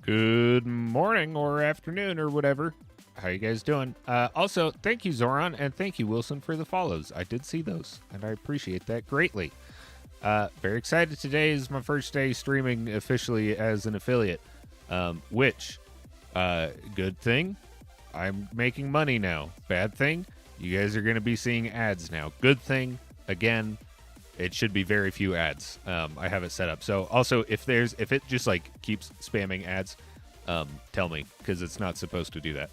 Good morning or afternoon or whatever. How you guys doing? Also, thank you, Zoran, and thank you, Wilson, for the follows. I did see those, and I appreciate that greatly. Very excited. Today is my first day streaming officially as an affiliate, which, good thing, I'm making money now. Bad thing, you guys are going to be seeing ads now. Good thing, again, it should be very few ads. I have it set up. So also, if it just like keeps spamming ads, tell me, because it's not supposed to do that.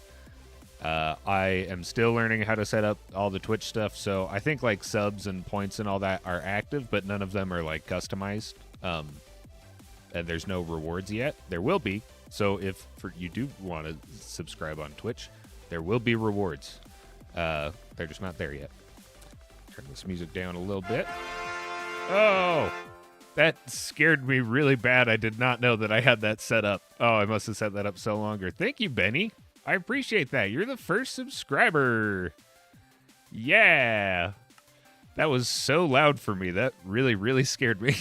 I am still learning how to set up all the Twitch stuff. So I think like subs and points and all that are active, but none of them are like customized. And there's no rewards yet. There will be. So if you do want to subscribe on Twitch, there will be rewards. They're just not there yet. Turn this music down a little bit. Oh, that scared me really bad. I did not know that I had that set up. Oh, I must have set that up so longer. Thank you, Benny. I appreciate that. You're the first subscriber. Yeah. That was so loud for me. That really, really scared me.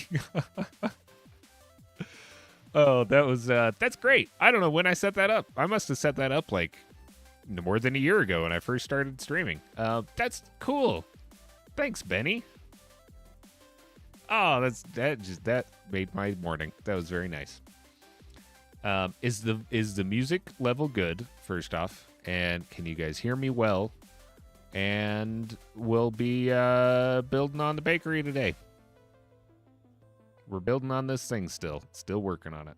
Oh, that's great. I don't know when I set that up. I must have set that up like more than a year ago when I first started streaming. That's cool. Thanks, Benny. Oh, that made my morning. That was very nice. Is the music level good, first off? And can you guys hear me well? And we'll be building on the bakery today. We're building on this thing still working on it.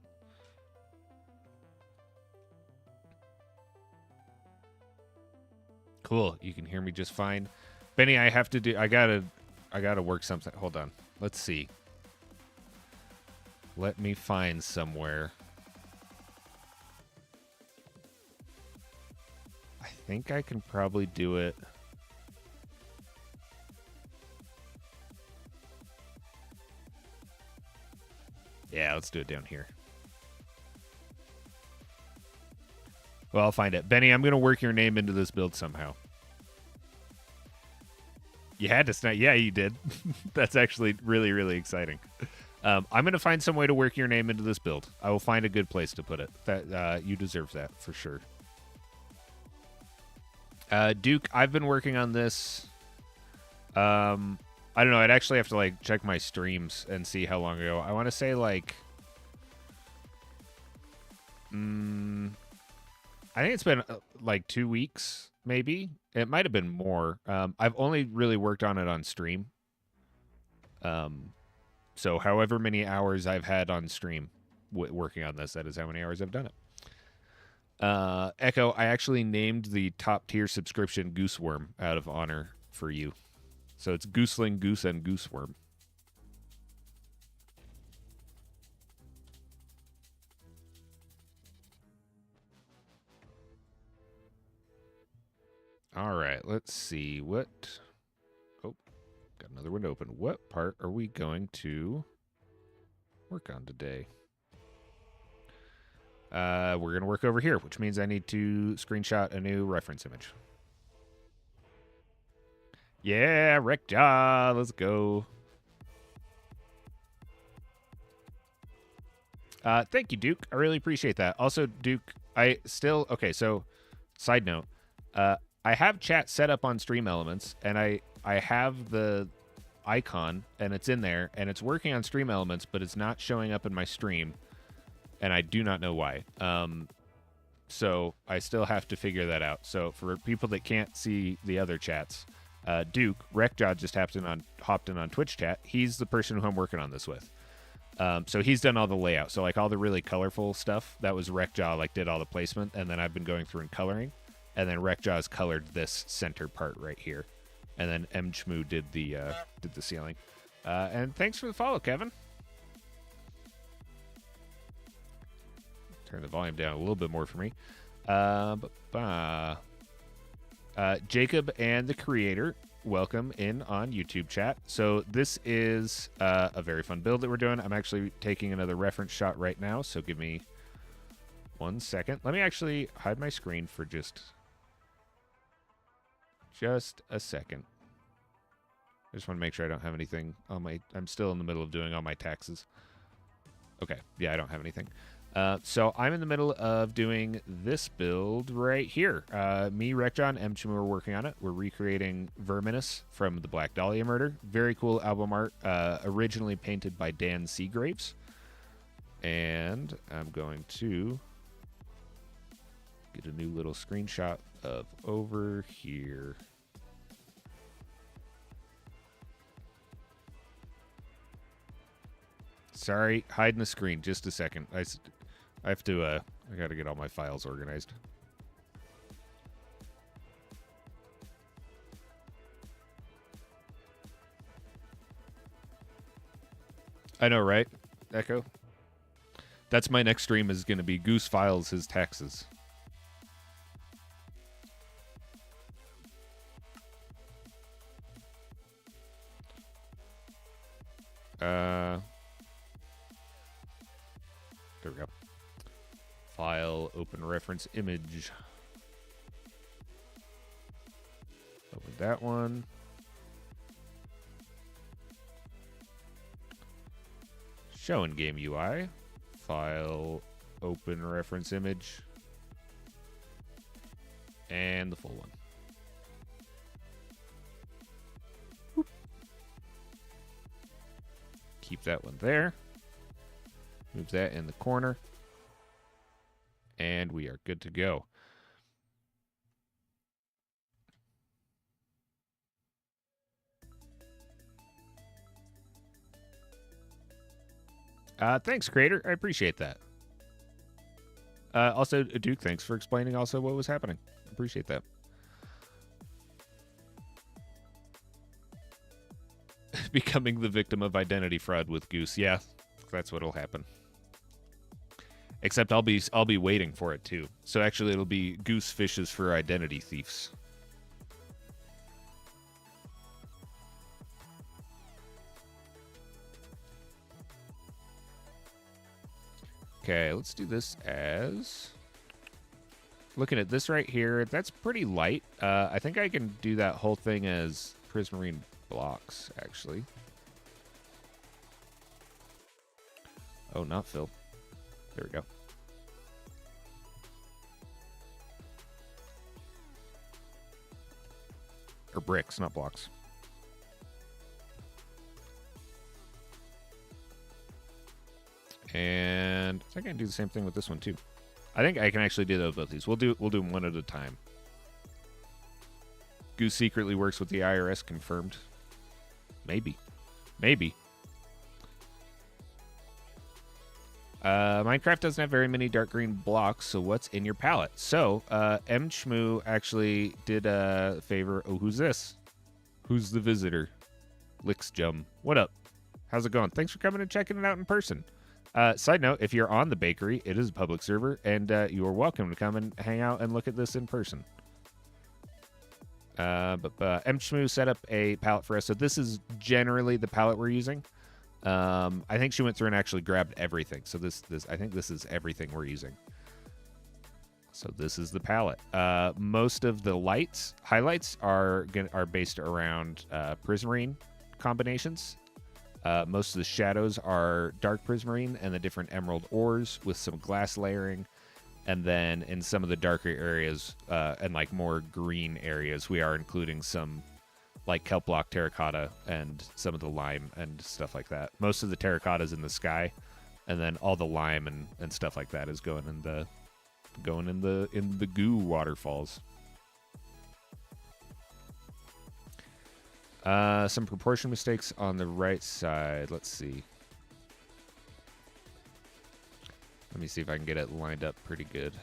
Cool. You can hear me just fine. Benny, I gotta work something. Hold on. Let's see. Let me find somewhere. I think I can probably do it. Yeah, let's do it down here. Well, I'll find it. Benny, I'm going to work your name into this build somehow. You had to snap. Yeah, you did. That's actually really, really exciting. I'm going to find some way to work your name into this build. I will find a good place to put it. That you deserve that for sure. Duke, I've been working on this. I don't know. I'd actually have to like check my streams and see how long ago. I want to say like I think it's been like 2 weeks, maybe. It might have been more. I've only really worked on it on stream. So however many hours I've had on stream working on this, that is how many hours I've done it. Echo, I actually named the top tier subscription Gooseworm out of honor for you. So it's Gooseling, Goose, and Gooseworm. All right, let's see what. Oh, got another window open. What part are we going to work on today? We're going to work over here, which means I need to screenshot a new reference image. Yeah, Rekja, let's go. Thank you, Duke. I really appreciate that. Also, Duke, okay, so side note, I have chat set up on Stream Elements, and I have the icon, and it's in there, and it's working on Stream Elements, but it's not showing up in my stream, and I do not know why. So I still have to figure that out. So for people that can't see the other chats, Duke, Rekja just hopped in on Twitch chat. He's the person who I'm working on this with. So he's done all the layout. So like all the really colorful stuff, that was Rekja, like did all the placement, and then I've been going through and coloring. And then Rekja's colored this center part right here. And then Mchmoo did the ceiling. And thanks for the follow, Kevin. Turn the volume down a little bit more for me. Jacob and the creator, welcome in on YouTube chat. So this is a very fun build that we're doing. I'm actually taking another reference shot right now, so give me 1 second. Let me actually hide my screen for just a second. I just want to make sure I don't have anything on my... I'm still in the middle of doing all my taxes. Okay, yeah, I don't have anything. So I'm in the middle of doing this build right here. Me, Rekja, and Mchmoo are working on it. We're recreating Verminous from the Black Dahlia murder. Very cool album art, originally painted by Dan Seagraves. And I'm going to get a new little screenshot of over here. Sorry, hiding the screen. Just a second. I have to, I gotta get all my files organized. I know, right? Echo? That's my next stream is gonna be Goose files his taxes. There we go. File, open reference image. Open that one. Show in game UI. File, open reference image. And the full one. Whoop. Keep that one there. Move that in the corner. And we are good to go. Thanks, creator. I appreciate that. Also, Duke, thanks for explaining also what was happening. Appreciate that. Becoming the victim of identity fraud with Goose. Yeah, that's what'll happen. Except I'll be waiting for it too. So actually it'll be Goose fishes for identity thieves. Okay, let's do this as... Looking at this right here, that's pretty light. I think I can do that whole thing as prismarine blocks, actually. Oh, not Phil. There we go. Or bricks, not blocks. And I think I can do the same thing with this one too. I think I can actually do both these. We'll do them one at a time. Goose secretly works with the IRS. Confirmed. Maybe. Minecraft doesn't have very many dark green blocks, so what's in your palette? So, M. Shmoo actually did a favor. Oh, who's this? Who's the visitor? Lixjum. What up? How's it going? Thanks for coming and checking it out in person. Side note, if you're on the bakery, it is a public server, and you are welcome to come and hang out and look at this in person. But M. Shmoo set up a palette for us, so this is generally the palette we're using. I think she went through and actually grabbed everything. So I think this is everything we're using. So this is the palette. Most of the highlights are based around prismarine combinations. Most of the shadows are dark prismarine and the different emerald ores with some glass layering. And then in some of the darker areas and like more green areas, we are including some like kelp block terracotta and some of the lime and stuff like that. Most of the terracotta is in the sky, and then all the lime and stuff like that is going in the goo waterfalls. Some proportion mistakes on the right side. Let's see. Let me see if I can get it lined up pretty good.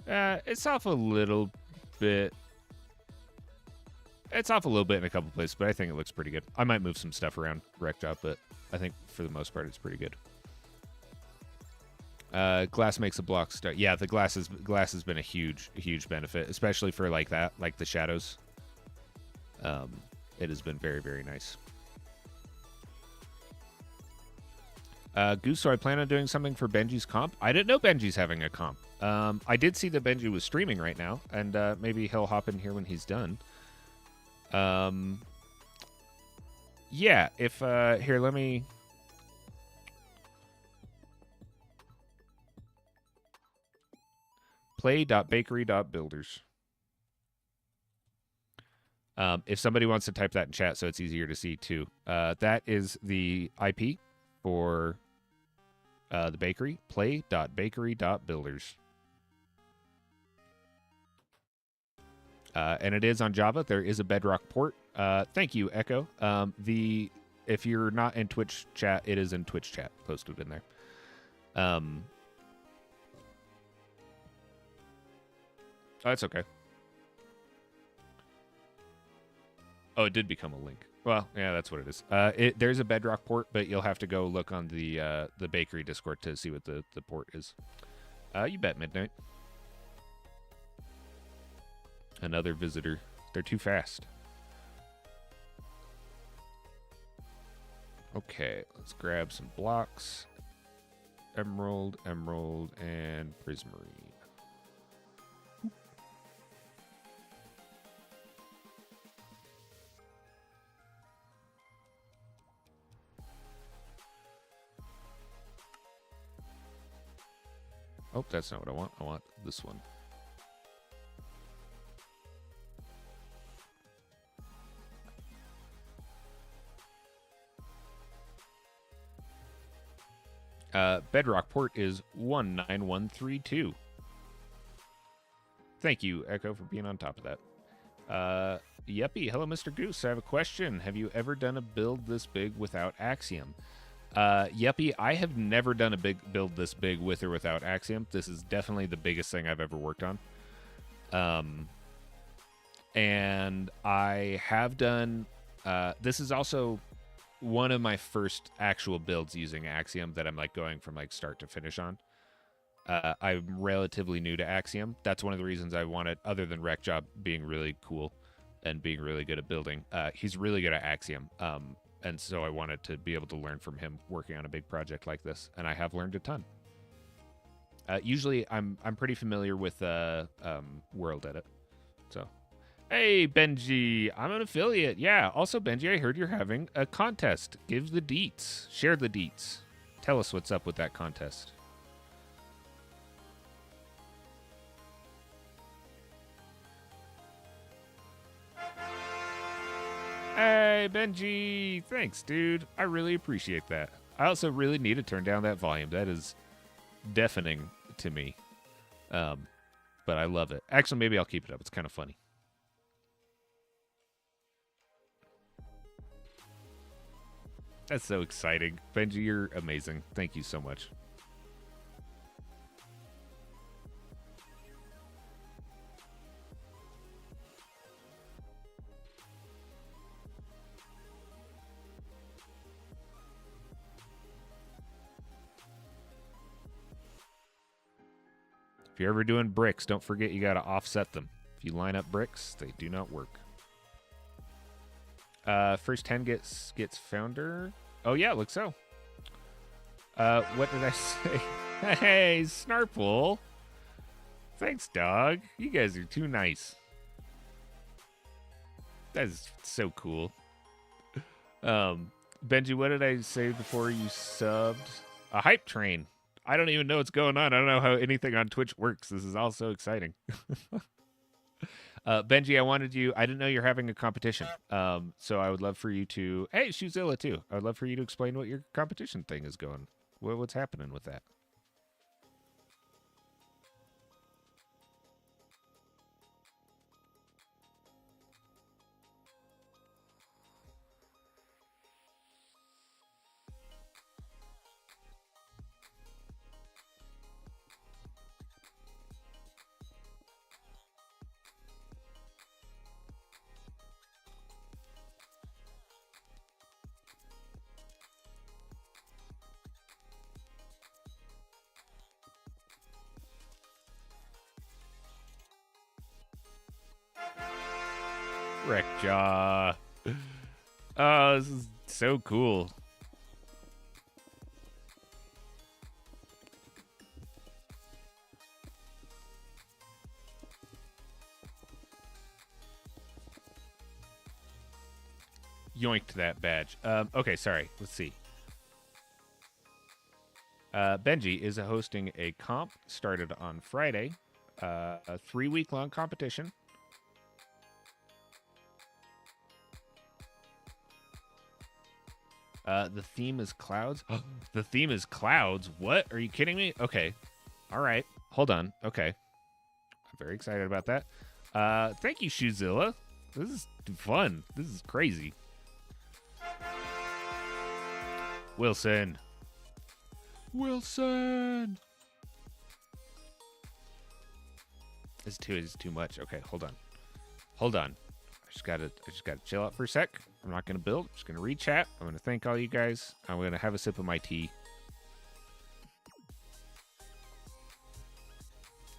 It's off a little bit. It's off a little bit in a couple places, but I think it looks pretty good. I might move some stuff around Rec Job, but I think for the most part it's pretty good. Glass makes a block start. Yeah, the glass has been a huge benefit, especially for like that, like the shadows. It has been very, very nice. Goose, so I plan on doing something for Benji's comp. I didn't know Benji's having a comp. I did see that Benji was streaming right now, and maybe he'll hop in here when he's done. Yeah, if, here, let me... play.bakery.builders. If somebody wants to type that in chat so it's easier to see too. That is the IP for the bakery, play.bakery.builders. And it is on Java. There is a Bedrock port. Thank you, Echo. If you're not in Twitch chat, it is in Twitch chat, posted in there. Oh, that's okay. Oh, it did become a link. Well, yeah, that's what it is. There's a Bedrock port, but you'll have to go look on the bakery Discord to see what the port is. You bet, Midnight. Another visitor. They're too fast. Okay, let's grab some blocks. Emerald, and prismarine. Oh, that's not what I want. I want this one. Bedrock port is 19132. Thank you, Echo, for being on top of that. Yuppie, hello, Mr. Goose. I have a question. Have you ever done a build this big without Axiom? Yuppie, I have never done a big build this big with or without Axiom. This is definitely the biggest thing I've ever worked on. And I have done, this is also one of my first actual builds using Axiom that I'm like going from like start to finish on. I'm relatively new to Axiom. That's one of the reasons I wanted, other than Rec Job being really cool and being really good at building. He's really good at Axiom. And so I wanted to be able to learn from him working on a big project like this, and I have learned a ton. Usually, I'm pretty familiar with World Edit. So, hey Benji, I'm an affiliate. Yeah. Also, Benji, I heard you're having a contest. Give the deets. Share the deets. Tell us what's up with that contest. Hey, Hi, Benji. Thanks, dude. I really appreciate that. I also really need to turn down that volume. That is deafening to me. But I love it. Actually, maybe I'll keep it up. It's kind of funny. That's so exciting. Benji, you're amazing. Thank you so much. If you're ever doing bricks, don't forget you got to offset them. If you line up bricks, they do not work. First 10 gets founder. Oh, yeah, looks so. What did I say? Hey, Snarple. Thanks, dog. You guys are too nice. That is so cool. Benji, what did I say before you subbed? A hype train. I don't even know what's going on. I don't know how anything on Twitch works. This is all so exciting. Benji, I didn't know you're having a competition. So I would love for you to, hey, Shuzilla too. I would love for you to explain what your competition thing is going. What's happening with that? Wreckjaw. Oh, this is so cool. Yoinked that badge. Okay, sorry. Let's see. Benji is hosting a comp started on Friday. A 3-week-long competition. The theme is clouds. The theme is clouds? What? Are you kidding me? Okay. All right. Hold on. Okay. I'm very excited about that. Thank you, Shuzilla. This is fun. This is crazy. Wilson. This is too much. Okay, hold on. I just gotta chill out for a sec. I'm not gonna build. I'm just gonna read chat. I'm gonna thank all you guys. I'm gonna have a sip of my tea.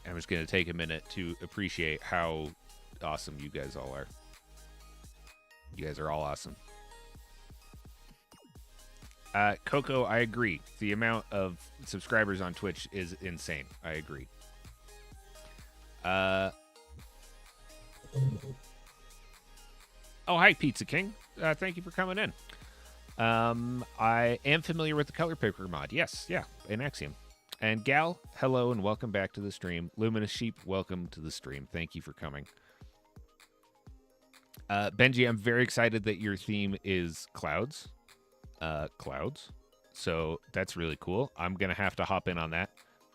I'm just gonna take a minute to appreciate how awesome you guys all are. You guys are all awesome. Coco, I agree. The amount of subscribers on Twitch is insane. I agree. Oh, hi, Pizza King. Thank you for coming in. I am familiar with the color picker mod. Yes, yeah, in Axiom. And Gal, hello and welcome back to the stream. Luminous Sheep, welcome to the stream. Thank you for coming. Benji, I'm very excited that your theme is clouds. Clouds. So that's really cool. I'm going to have to hop in on that.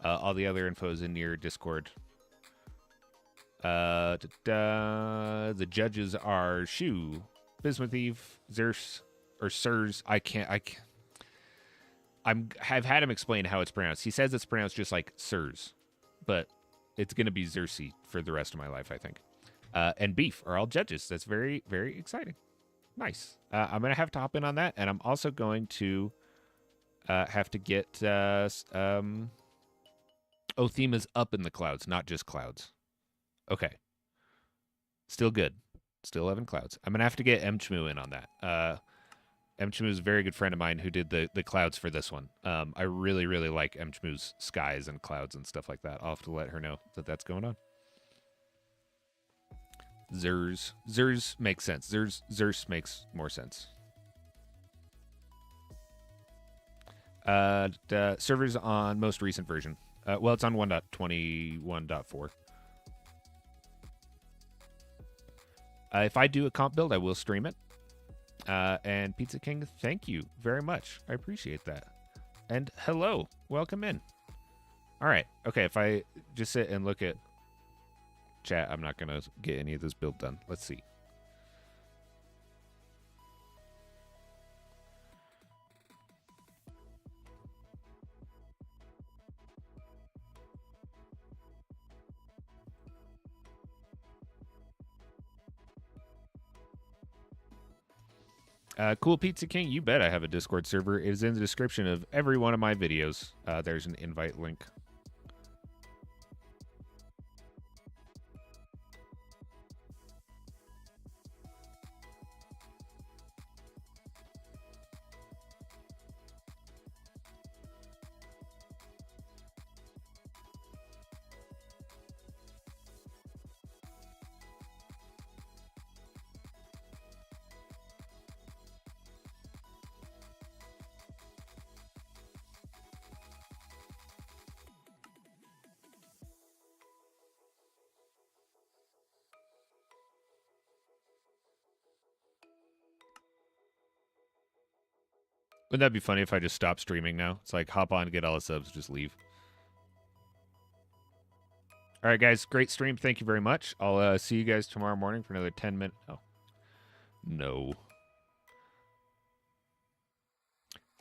All the other info is in your Discord. The judges are Shu, Bismuth Eve, Zers, or Sirs. I've had him explain how it's pronounced. He says it's pronounced just like Sirs, but it's going to be Xerxes for the rest of my life, I think. And Beef are all judges. That's very, very exciting. Nice. I'm going to have to hop in on that, and I'm also going to have to get... theme is up in the clouds, not just clouds. Okay. Still good. Still 11 clouds. I'm going to have to get Mchmu in on that. Mchmu is a very good friend of mine who did the clouds for this one. I really, really like Mchmu's skies and clouds and stuff like that. I'll have to let her know that that's going on. Zers makes sense. Zers makes more sense. The server's on most recent version. Well, it's on 1.21.4. If I do a comp build, I will stream it. And Pizza King, thank you very much. I appreciate that. And hello, welcome in. All right. Okay, if I just sit and look at chat, I'm not going to get any of this build done. Let's see. Cool Pizza King, you bet I have a Discord server. It is in the description of every one of my videos. There's an invite link. Wouldn't that be funny if I just stopped streaming now? It's like hop on, get all the subs, just leave. All right, guys, great stream. Thank you very much. I'll see you guys tomorrow morning for another 10 minutes. Oh, no.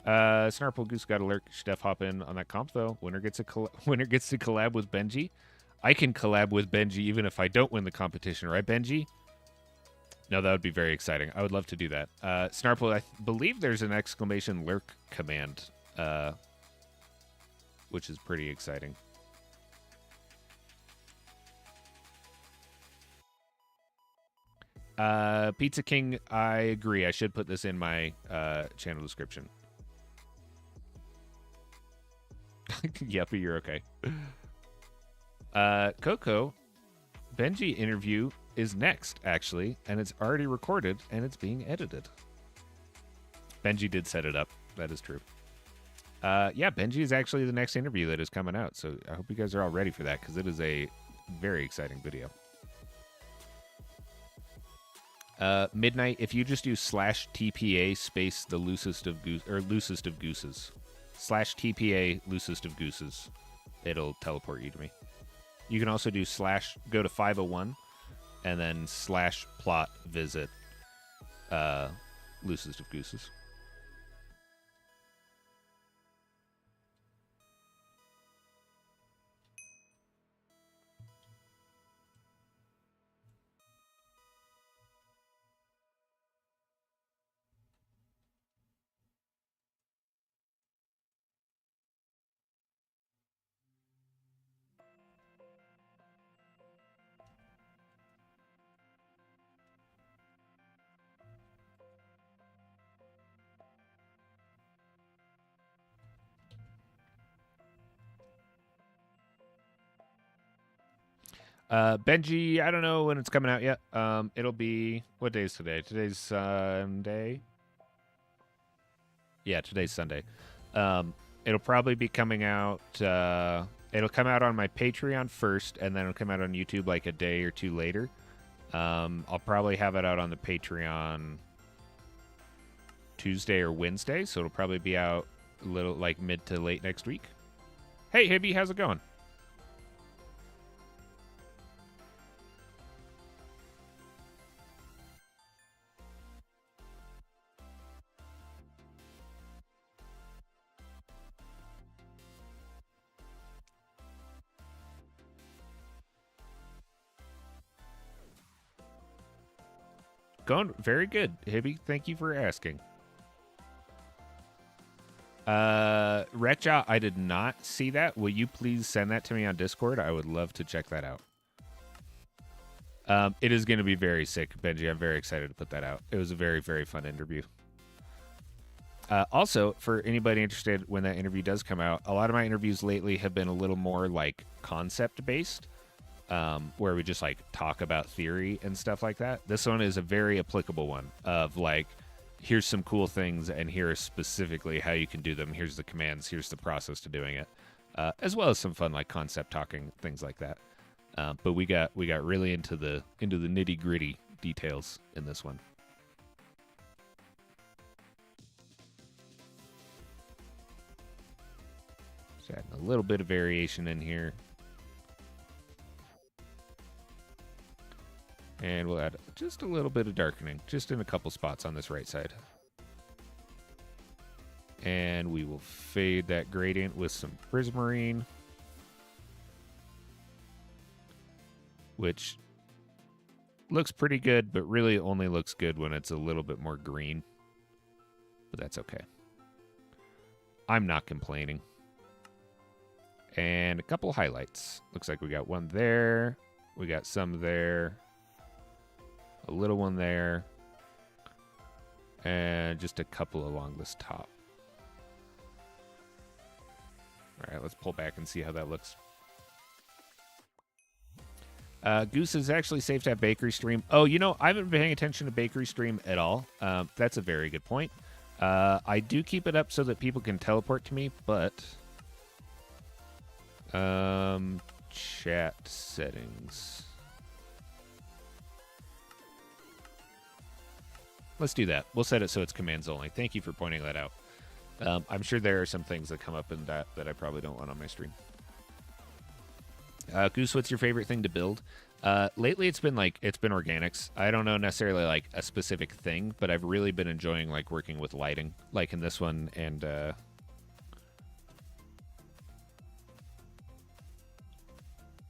Snarple Goose got a lurk. Steph hop in on that comp though. Winner gets to collab with Benji. I can collab with Benji even if I don't win the competition, right, Benji? No, that would be very exciting. I would love to do that. Snarple, I believe there's an exclamation lurk command, which is pretty exciting. Pizza King, I agree. I should put this in my channel description. Yuppie, you're okay. Coco, Benji interview is next, actually, and it's already recorded, and it's being edited. Benji did set it up. That is true. Yeah, Benji is actually the next interview that is coming out, so I hope you guys are all ready for that, because it is a very exciting video. Midnight, if you just do /TPA space the loosest of gooses. /TPA loosest of gooses. It'll teleport you to me. You can also do go to 501 and then /plot visit loosest of gooses. Benji, I don't know when it's coming out yet. It'll be, what day is today? Today's Sunday. Yeah, today's Sunday. It'll probably be coming out. It'll come out on my Patreon first, and then it'll come out on YouTube like a day or two later. I'll probably have it out on the Patreon Tuesday or Wednesday, so it'll probably be out a little like mid to late next week. Hey, Hibby, how's it going? Going very good, Hibby. Thank you for asking. Retcha, I did not see that. Will you please send that to me on Discord? I would love to check that out. It is going to be very sick, Benji. I'm very excited to put that out. It was a very, very fun interview. Also, for anybody interested, when that interview does come out, a lot of my interviews lately have been a little more like concept based, where we just like talk about theory and stuff like that. This one is a very applicable one of like, here's some cool things and here's specifically how you can do them. Here's the commands. Here's the process to doing it, as well as some fun like concept talking, things like that. But we got really into the nitty gritty details in this one. Got a little bit of variation in here. And we'll add just a little bit of darkening, just in a couple spots on this right side. And we will fade that gradient with some prismarine, which looks pretty good, but really only looks good when it's a little bit more green. But that's okay. I'm not complaining. And a couple highlights. Looks like we got one there. We got some there. A little one there. And just a couple along this top. All right, let's pull back and see how that looks. Goose is actually safe to have bakery stream. Oh, you know, I haven't been paying attention to bakery stream at all. That's a very good point. I do keep it up so that people can teleport to me, but chat settings. Let's do that. We'll set it so it's commands only. Thank you for pointing that out. I'm sure there are some things that come up in that I probably don't want on my stream. Goose, what's your favorite thing to build? Lately, it's been organics. I don't know necessarily like a specific thing, but I've really been enjoying like working with lighting, like in this one, and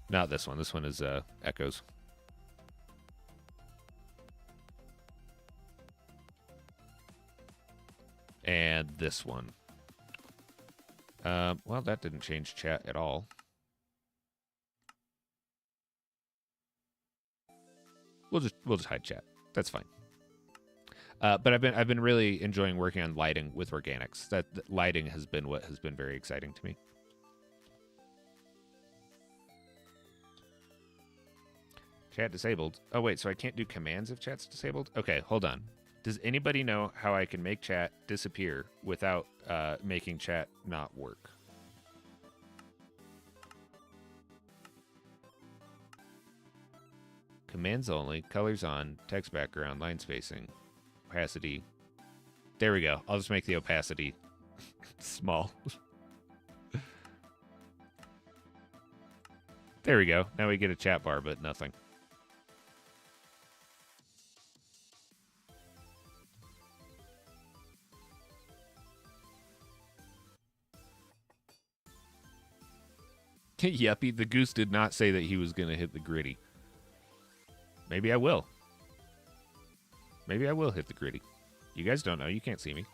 not this one. This one is Echoes. And this one. Well, that didn't change chat at all. We'll just hide chat. That's fine. But I've been really enjoying working on lighting with organics. That lighting has been what has been very exciting to me. Chat disabled. Oh wait, so I can't do commands if chat's disabled? Okay, hold on. Does anybody know how I can make chat disappear without making chat not work? Commands only, colors on, text background, line spacing, opacity. There we go. I'll just make the opacity small. There we go. Now we get a chat bar, but nothing. Yuppie, the goose did not say that he was going to hit the gritty. Maybe I will. Maybe I will hit the gritty. You guys don't know. You can't see me.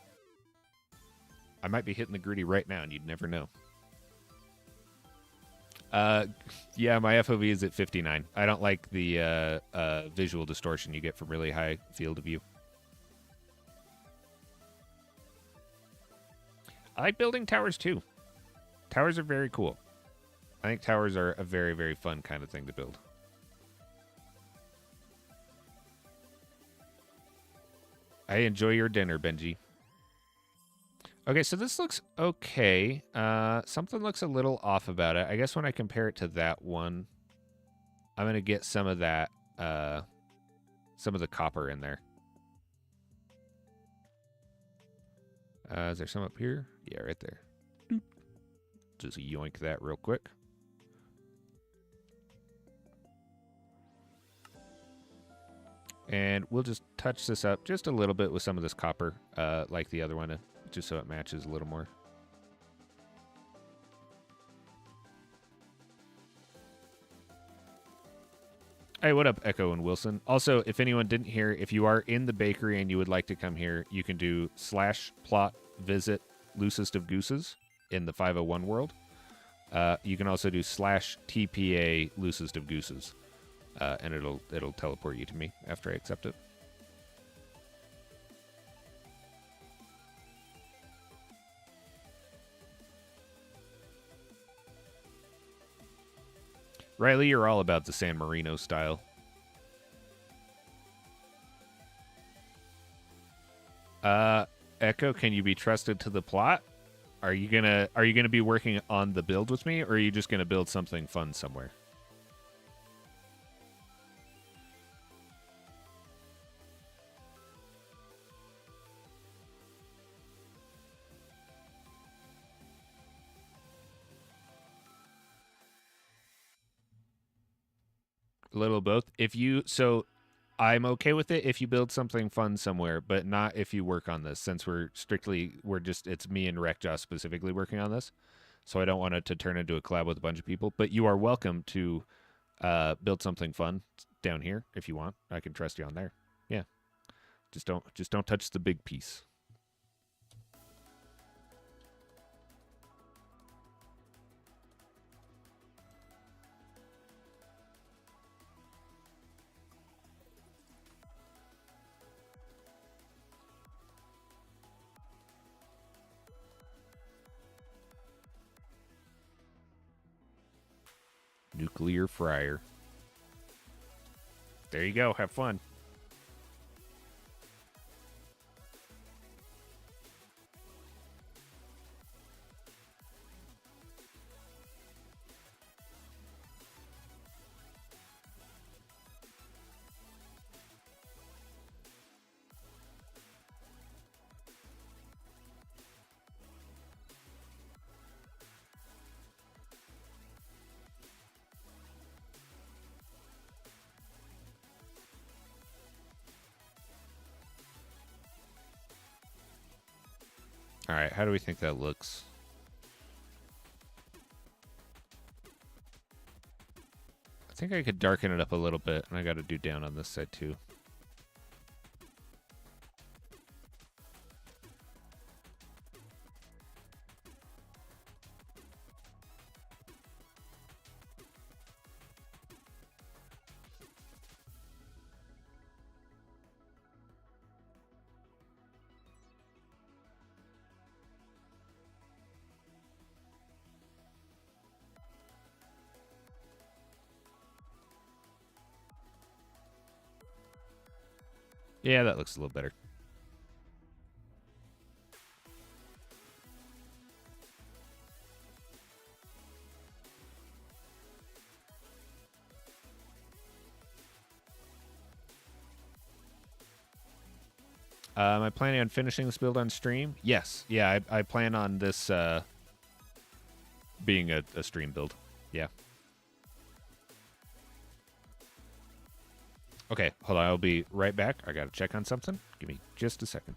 I might be hitting the gritty right now, and you'd never know. Yeah, my FOV is at 59. I don't like the visual distortion you get from really high field of view. I like building towers, too. Towers are very cool. I think towers are a very, very fun kind of thing to build. I enjoy your dinner, Benji. Okay, so this looks okay. Something looks a little off about it. I guess when I compare it to that one, I'm going to get some of that, some of the copper in there. Is there some up here? Yeah, right there. Just yoink that real quick. And we'll just touch this up just a little bit with some of this copper, like the other one, just so it matches a little more. Hey, what up, Echo and Wilson? Also, if anyone didn't hear, if you are in the bakery and you would like to come here, you can do /plot visit loosest of gooses in the 501 world. You can also do /TPA loosest of gooses. And it'll teleport you to me after I accept it. Riley, you're all about the San Marino style. Echo, can you be trusted to the plot? Are you gonna be working on the build with me, or are you just gonna build something fun somewhere? A little of both. If you so I'm okay with it if you build something fun somewhere, but not if you work on this, since we're just it's me and Rekja specifically working on this. So I don't want it to turn into a collab with a bunch of people. But you are welcome to build something fun down here if you want. I can trust you on there. Yeah. Just don't touch the big piece. Nuclear fryer. There you go. Have fun. All right. How do we think that looks? I think I could darken it up a little bit, and I got to do down on this side too. Yeah, that looks a little better. Am I planning on finishing this build on stream? Yes. Yeah, I plan on this being a stream build. Yeah. Okay, hold on. I'll be right back. I got to check on something. Give me just a second.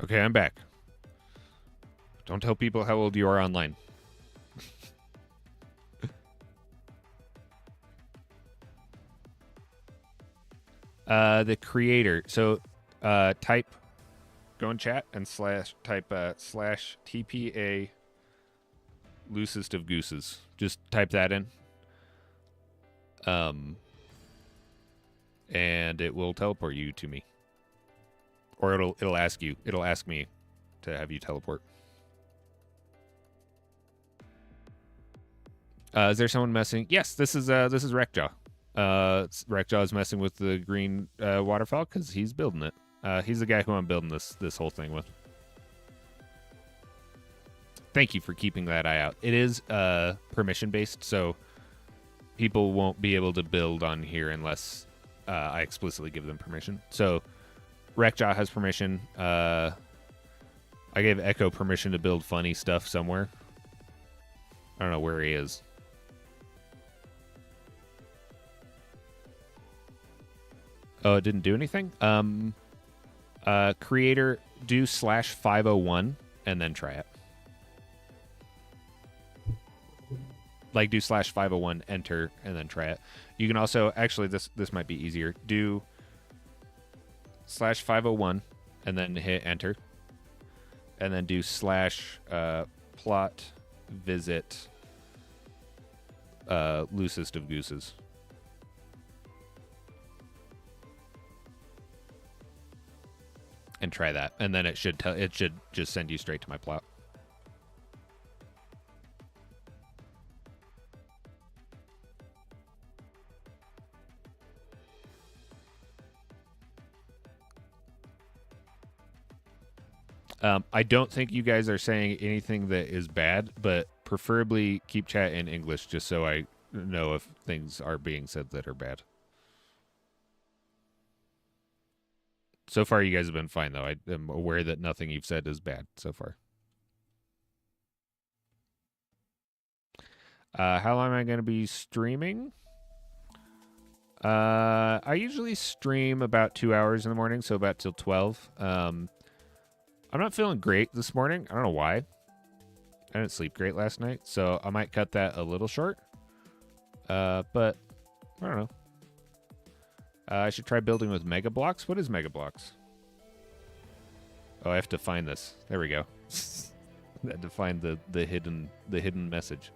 Okay, I'm back. Don't tell people how old you are online. The creator. So, type, go in chat and type slash TPA loosest of gooses. Just type that in. And it will teleport you to me. Or it'll ask me to have you teleport. Is there someone messing? Yes, this is Wreckjaw. Wreckjaw is messing with the green waterfall because he's building it. He's the guy who I'm building this whole thing with. Thank you for keeping that eye out. It is permission based, so people won't be able to build on here unless I explicitly give them permission. So Wreckjaw has permission. I gave Echo permission to build funny stuff somewhere. I don't know where he is. Oh, it didn't do anything? Creator, do /501 and then try it. Like, do /501, enter, and then try it. You can also, actually, this might be easier. Do /501 and then hit enter. And then do /plot visit loosest of gooses. And try that, and then it should just send you straight to my plot. I don't think you guys are saying anything that is bad, but preferably keep chat in English just so I know if things are being said that are bad. So far, you guys have been fine, though. I am aware that nothing you've said is bad so far. How long am I going to be streaming? I usually stream about 2 hours in the morning, so about till 12. I'm not feeling great this morning. I don't know why. I didn't sleep great last night, so I might cut that a little short. But I don't know. I should try building with Mega Blocks. What is Mega Blocks? Oh, I have to find this. There we go. I had to find the hidden message.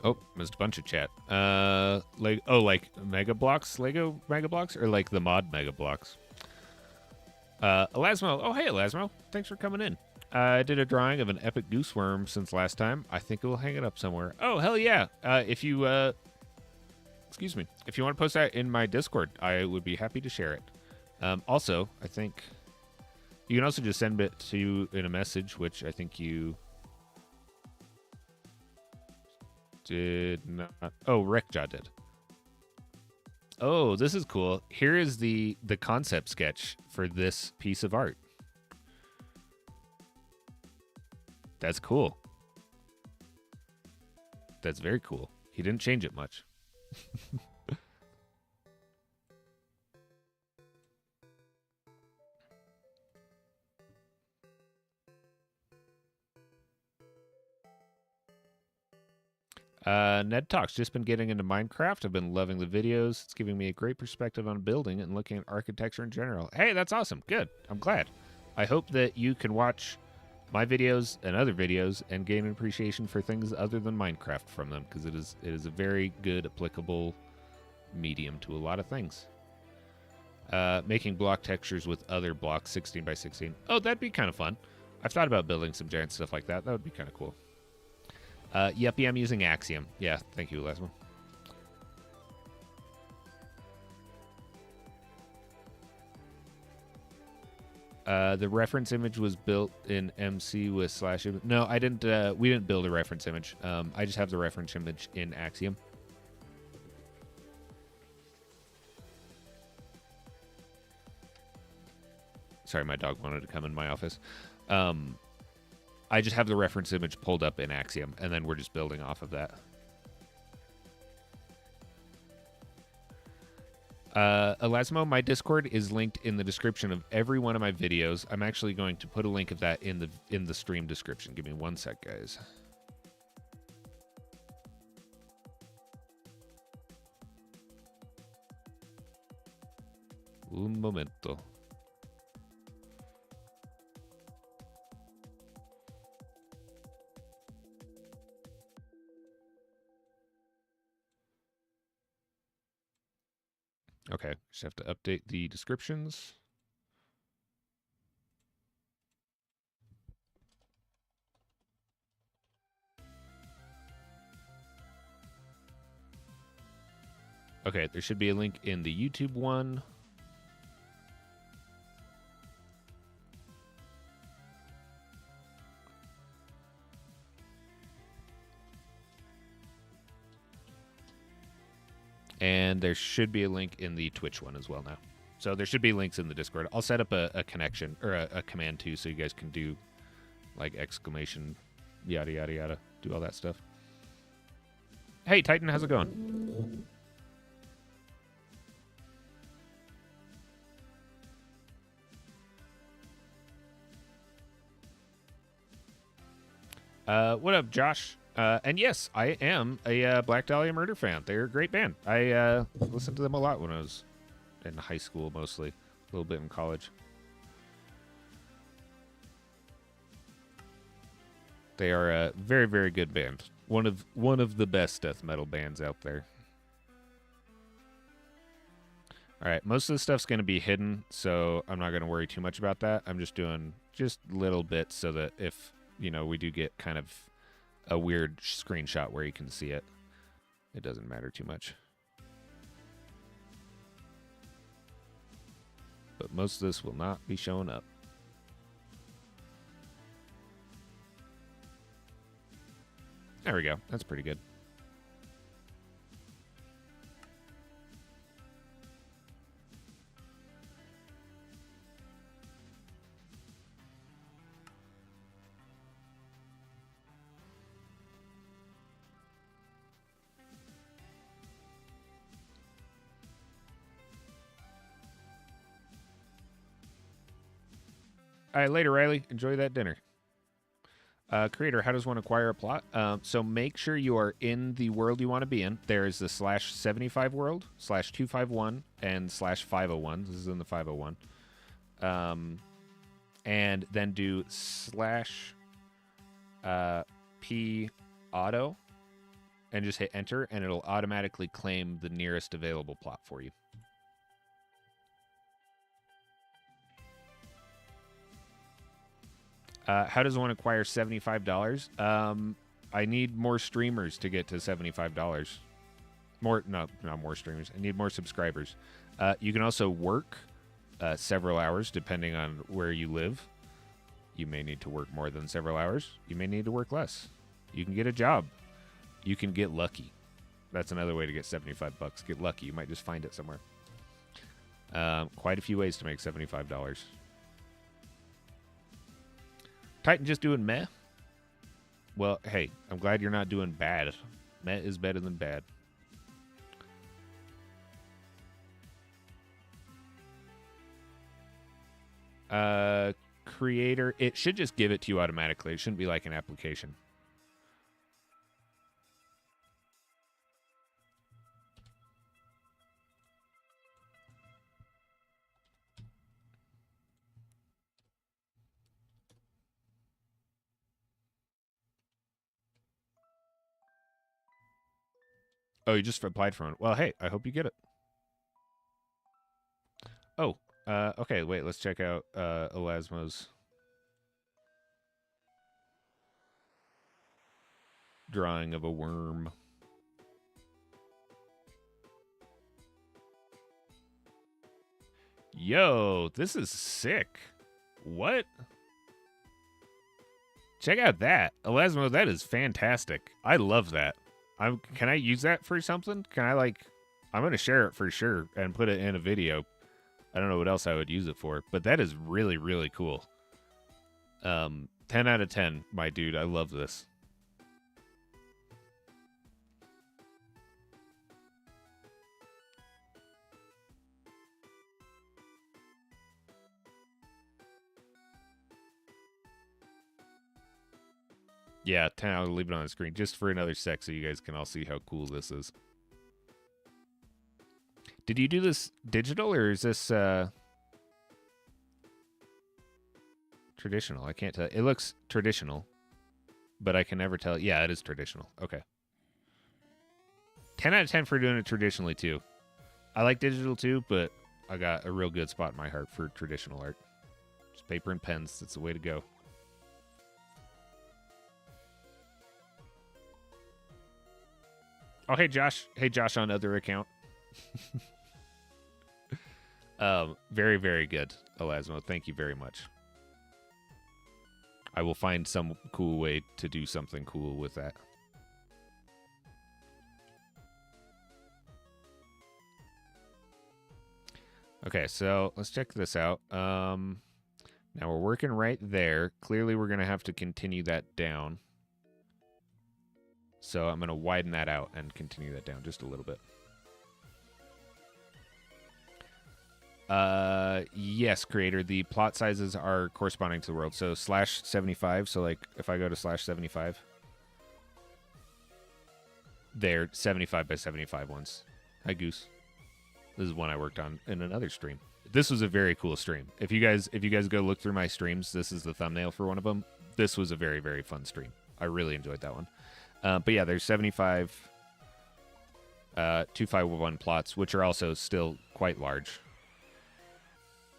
Oh, missed a bunch of chat. Like Mega Blocks, Lego Mega Blocks, or like the mod Mega Blocks. Elasmo. Oh, hey, Elasmo. Thanks for coming in. I did a drawing of an epic goose worm since last time. I think we'll hang it up somewhere. Oh, hell yeah. If you want to post that in my Discord, I would be happy to share it. Also, I think you can also just send it to you in a message, which I think you did not. Oh, Wreckjaw did. Oh, this is cool. Here is the concept sketch for this piece of art. That's cool. That's very cool. He didn't change it much. Ned Talks, just been getting into Minecraft. I've been loving the videos. It's giving me a great perspective on building and looking at architecture in general. Hey, that's awesome. Good. I'm glad. I hope that you can watch my videos and other videos and gain an appreciation for things other than Minecraft from them, because it is a very good, applicable medium to a lot of things. Making block textures with other blocks 16 by 16. Oh, that'd be kind of fun. I've thought about building some giant stuff like that. That would be kind of cool. Yuppie, I'm using Axiom. Yeah, thank you, Lesmo. The reference image was built in MC with slash. No, I didn't. We didn't build a reference image. I just have the reference image in Axiom. Sorry, my dog wanted to come in my office. I just have the reference image pulled up in Axiom, and then we're just building off of that. Elasmo, my Discord is linked in the description of every one of my videos. I'm actually going to put a link of that in the stream description. Give me 1 sec, guys. Un momento. Okay, just have to update the descriptions. Okay, there should be a link in the YouTube one. And there should be a link in the Twitch one as well now. So there should be links in the Discord. I'll set up a connection, or a command too, so you guys can do like exclamation, yada, yada, yada, do all that stuff. Hey, Titan, how's it going? What up, Josh? And yes, I am a Black Dahlia Murder fan. They're a great band. I listened to them a lot when I was in high school, mostly. A little bit in college. They are a very, very good band. One of the best death metal bands out there. All right, most of the stuff's going to be hidden, so I'm not going to worry too much about that. I'm just doing just little bits so that if, we do get kind of a weird screenshot where you can see it, it doesn't matter too much. But most of this will not be showing up. There we go. That's pretty good. All right, later, Riley. Enjoy that dinner. Creator, how does one acquire a plot? So make sure you are in the world you want to be in. There is the /75 world, /251, and /501. This is in the 501. And then do /P auto and just hit enter, and it'll automatically claim the nearest available plot for you. How does one acquire $75? I need more streamers to get to $75. Not more streamers. I need more subscribers. You can also work several hours depending on where you live. You may need to work more than several hours. You may need to work less. You can get a job. You can get lucky. That's another way to get $75. Get lucky. You might just find it somewhere. Quite a few ways to make $75. Titan just doing meh? Well, hey, I'm glad you're not doing bad. Meh is better than bad. Creator, it should just give it to you automatically. It shouldn't be like an application. Oh, you just applied for one. Well, hey, I hope you get it. Oh, okay, wait, let's check out Elasmo's drawing of a worm. Yo, this is sick. What? Check out that. Elasmo, that is fantastic. I love that. Can I use that for something? Can I, like... I'm going to share it for sure and put it in a video. I don't know what else I would use it for, but that is really, really cool. 10 out of 10, my dude. I love this. Yeah, 10. I'll leave it on the screen just for another sec so you guys can all see how cool this is. Did you do this digital or is this traditional? I can't tell. It looks traditional, but I can never tell. Yeah, it is traditional. Okay. 10 out of 10 for doing it traditionally, too. I like digital, too, but I got a real good spot in my heart for traditional art. Just paper and pens. That's the way to go. Oh, hey, Josh. Hey, Josh on other account. Very, very good, Elasmo. Thank you very much. I will find some cool way to do something cool with that. Okay, so let's check this out. Now we're working right there. Clearly, we're going to have to continue that down. So I'm going to widen that out and continue that down just a little bit. Yes, creator. The plot sizes are corresponding to the world. So /75. So like if I go to /75, they're 75 by 75 ones. Hi, Goose. This is one I worked on in another stream. This was a very cool stream. If you guys go look through my streams, this is the thumbnail for one of them. This was a very, very fun stream. I really enjoyed that one. But yeah, there's 75 251 plots, which are also still quite large.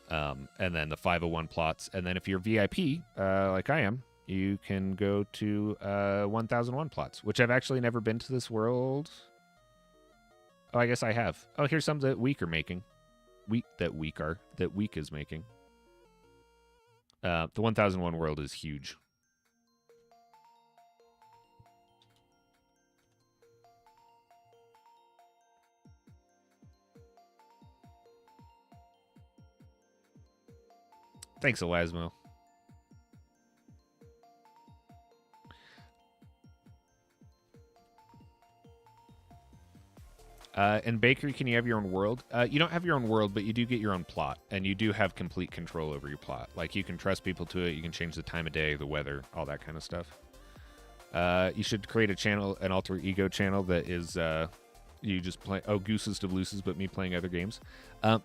And then the 501 plots. And then if you're VIP, like I am, you can go to 1001 plots, which I've actually never been to this world. Oh, I guess I have. Oh, here's some that Week are making. That Week is making. The 1001 world is huge. Thanks, Elasmo. In Bakery, can you have your own world? You don't have your own world, but you do get your own plot, and you do have complete control over your plot. Like, you can trust people to it, you can change the time of day, the weather, all that kind of stuff. You should create a channel, an alter ego channel that is, you just play, Gooses to Blueses, but me playing other games.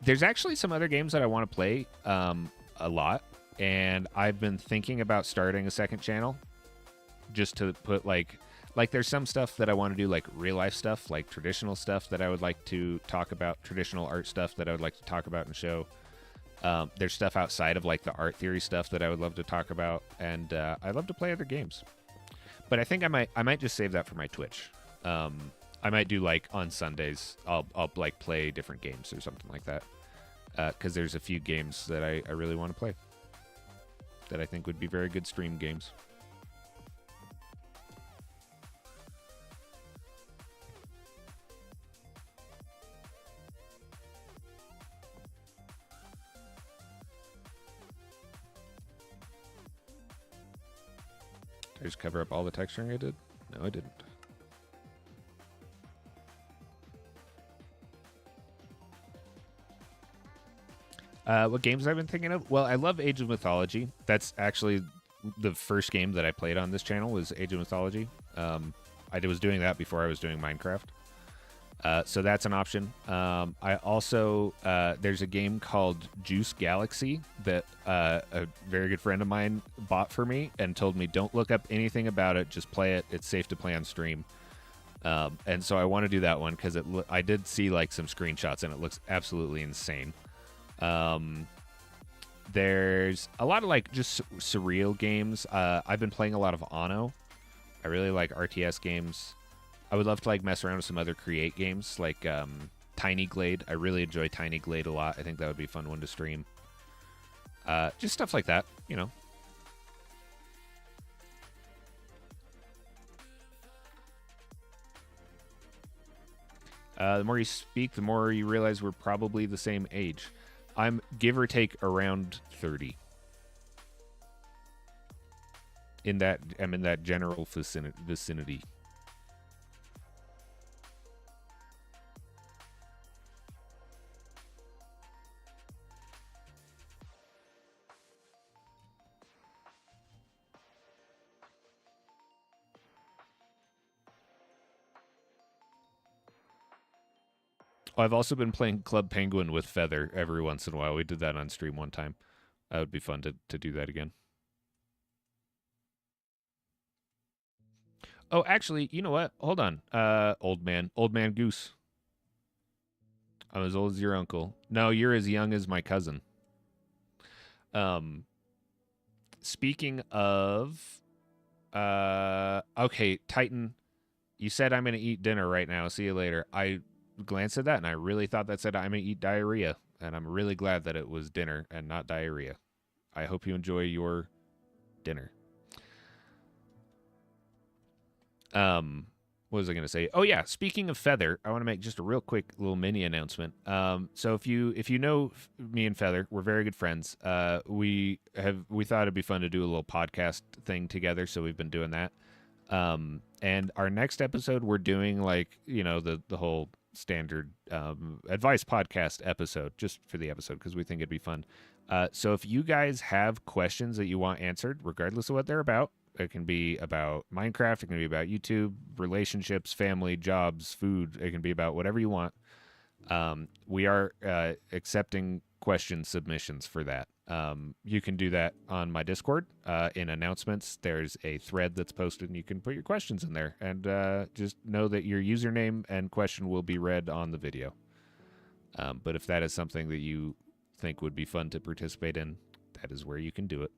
There's actually some other games that I want to play a lot, and I've been thinking about starting a second channel just to put, like there's some stuff that I want to do, like real life stuff, like traditional stuff that I would like to talk about, traditional art stuff that I would like to talk about and show. There's stuff outside of like the art theory stuff that I would love to talk about, and I love to play other games. But I think I might just save that for my Twitch. I might do like on Sundays, I'll like play different games or something like that, because there's a few games that I really want to play that I think would be very good stream games. Did I just cover up all the texturing I did? No, I didn't. What games I've been thinking of? Well, I love Age of Mythology. That's actually the first game that I played on this channel was Age of Mythology. I was doing that before I was doing Minecraft. So that's an option. I also, there's a game called Juice Galaxy that a very good friend of mine bought for me and told me don't look up anything about it, just play it. It's safe to play on stream. And so I want to do that one because I did see like some screenshots and it looks absolutely insane. There's a lot of like just surreal games. I've been playing a lot of Anno. I really like RTS games. I would love to like mess around with some other create games like Tiny Glade. I really enjoy Tiny Glade a lot. I think that would be a fun one to stream. Just stuff like that, you know. The more you speak, the more you realize we're probably the same age. I'm give or take around 30. I'm in that general vicinity. I've also been playing Club Penguin with Feather every once in a while. We did that on stream one time. That would be fun to do that again. Oh, actually, you know what? Hold on. Old man Goose. I'm as old as your uncle. No, you're as young as my cousin. Speaking of, okay, Titan, you said I'm gonna eat dinner right now. See you later. I glanced at that and I really thought that said I'm gonna eat diarrhea, and I'm really glad that it was dinner and not diarrhea. I hope you enjoy your dinner. What was I going to say? Oh yeah, speaking of Feather, I want to make just a real quick little mini announcement. So if you know me and Feather, we're very good friends. We thought it'd be fun to do a little podcast thing together, so we've been doing that. And our next episode, we're doing like the whole standard advice podcast episode, just for the episode because we think it'd be fun. So if you guys have questions that you want answered, regardless of what they're about, it can be about Minecraft, it can be about YouTube, relationships, family, jobs, food. It can be about whatever you want. We are accepting question submissions for that. You can do that on my Discord. In announcements, there's a thread that's posted, and you can put your questions in there. And just know that your username and question will be read on the video. But if that is something that you think would be fun to participate in, that is where you can do it.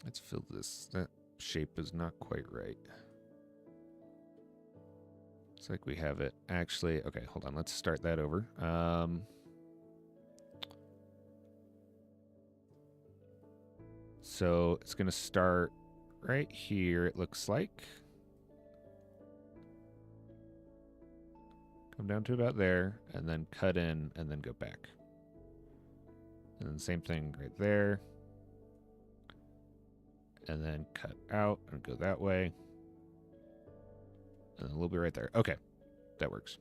Let's fill this. That shape is not quite right. It's like we have it actually. Okay, hold on. Let's start that over. So it's going to start right here, it looks like. Come down to about there, and then cut in, and then go back. And then same thing right there. And then cut out and go that way. And then a little bit right there. Okay, that works.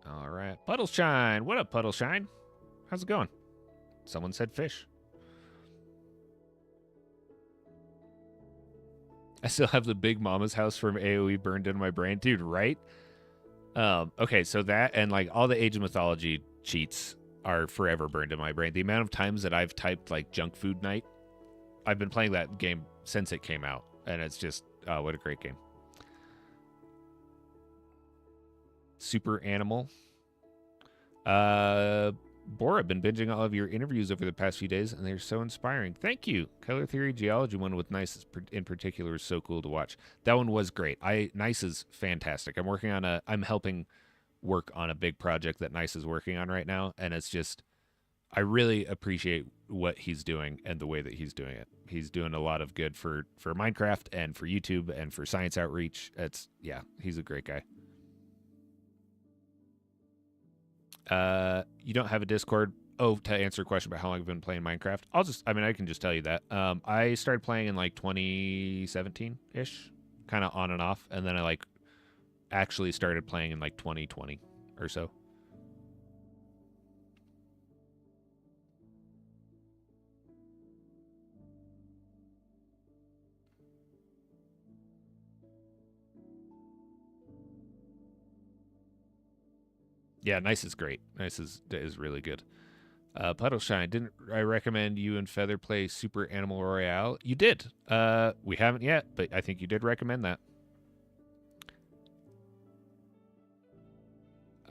All right, Puddleshine. What up, Puddleshine? How's it going? Someone said fish. I still have the Big Mama's house from AoE burned in my brain. Dude, right? Okay, so that and like all the Age of Mythology cheats are forever burned in my brain. The amount of times that I've typed like junk food night, I've been playing that game since it came out, and it's just, oh, what a great game. Super Animal. Bora, been binging all of your interviews over the past few days, and they're so inspiring. Thank you. Color Theory Geology one with Nice in particular is so cool to watch. That one was great. Nice is fantastic. I'm helping work on a big project that Nice is working on right now, and it's just, I really appreciate what he's doing and the way that he's doing it. He's doing a lot of good for Minecraft and for YouTube and for science outreach. He's a great guy. You don't have a Discord. Oh, to answer a question about how long I've been playing Minecraft, I mean, I can just tell you that. I started playing in like 2017 ish, kind of on and off, and then I like actually started playing in like 2020 or so. Yeah, Nice is great. Nice is really good. Puddle Shine, didn't I recommend you and Feather play Super Animal Royale? You did. We haven't yet, but I think you did recommend that.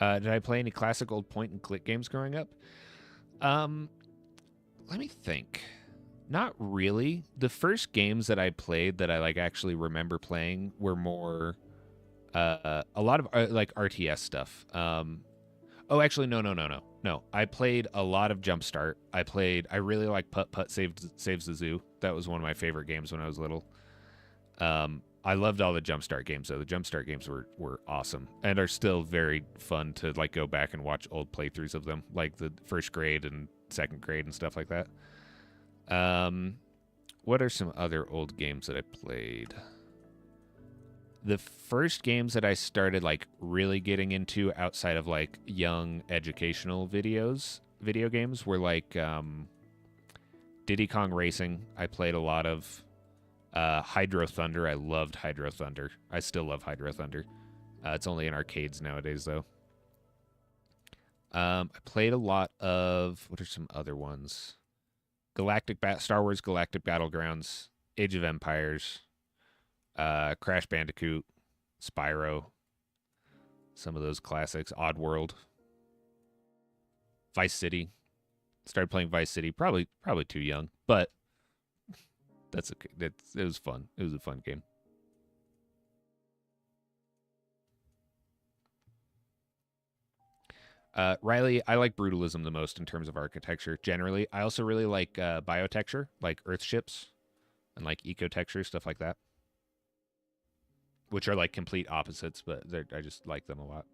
Did I play any classic old point and click games growing up? Um, Let me think. Not really. The first games that I played that I like actually remember playing were more a lot of like RTS stuff. Oh, actually, no. I played a lot of Jumpstart. I really like Putt Putt Saves the Zoo. That was one of my favorite games when I was little. I loved all the Jumpstart games, though. The Jumpstart games were awesome and are still very fun to like go back and watch old playthroughs of them, like the first grade and second grade and stuff like that. Um, what are some other old games that I played? The first games that I started like really getting into outside of like young educational video games were like Diddy Kong Racing. I played a lot of Hydro Thunder. I loved Hydro Thunder. I still love Hydro Thunder. It's only in arcades nowadays though. I played a lot of what are some other ones? Star Wars Galactic Battlegrounds, Age of Empires, Crash Bandicoot, Spyro, some of those classics, Oddworld, Vice City. Started playing Vice City, probably too young, but that's okay. It was fun. It was a fun game. Riley, I like brutalism the most in terms of architecture. Generally, I also really like biotexture, like Earthships and like ecotexture stuff like that, which are like complete opposites, but I just like them a lot.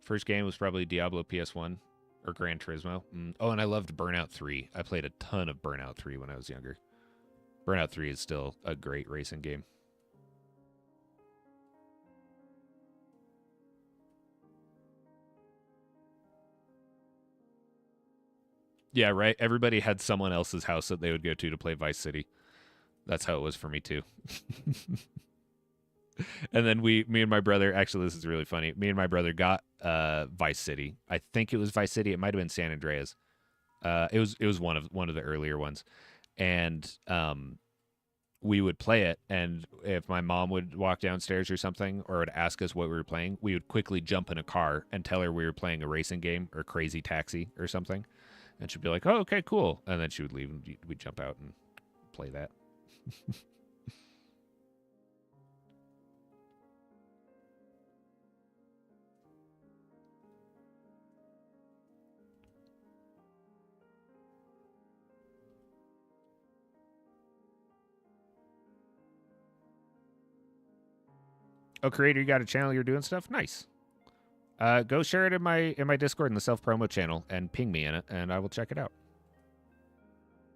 First game was probably Diablo PS1 or Gran Turismo. Oh, and I loved Burnout 3. I played a ton of Burnout 3 when I was younger. Burnout 3 is still a great racing game. Yeah, right. Everybody had someone else's house that they would go to play Vice City. That's how it was for me too. And then me and my brother, actually this is really funny. Me and my brother got Vice City. I think it was Vice City. It might have been San Andreas. It was one of the earlier ones. And we would play it, and if my mom would walk downstairs or something or would ask us what we were playing, we would quickly jump in a car and tell her we were playing a racing game or Crazy Taxi or something. And she'd be like, "Oh, okay, cool." And then she would leave and we'd jump out and play that. Oh, creator, you got a channel you're doing stuff? Nice. Go share it in my Discord in the self promo channel and ping me in it, and I will check it out.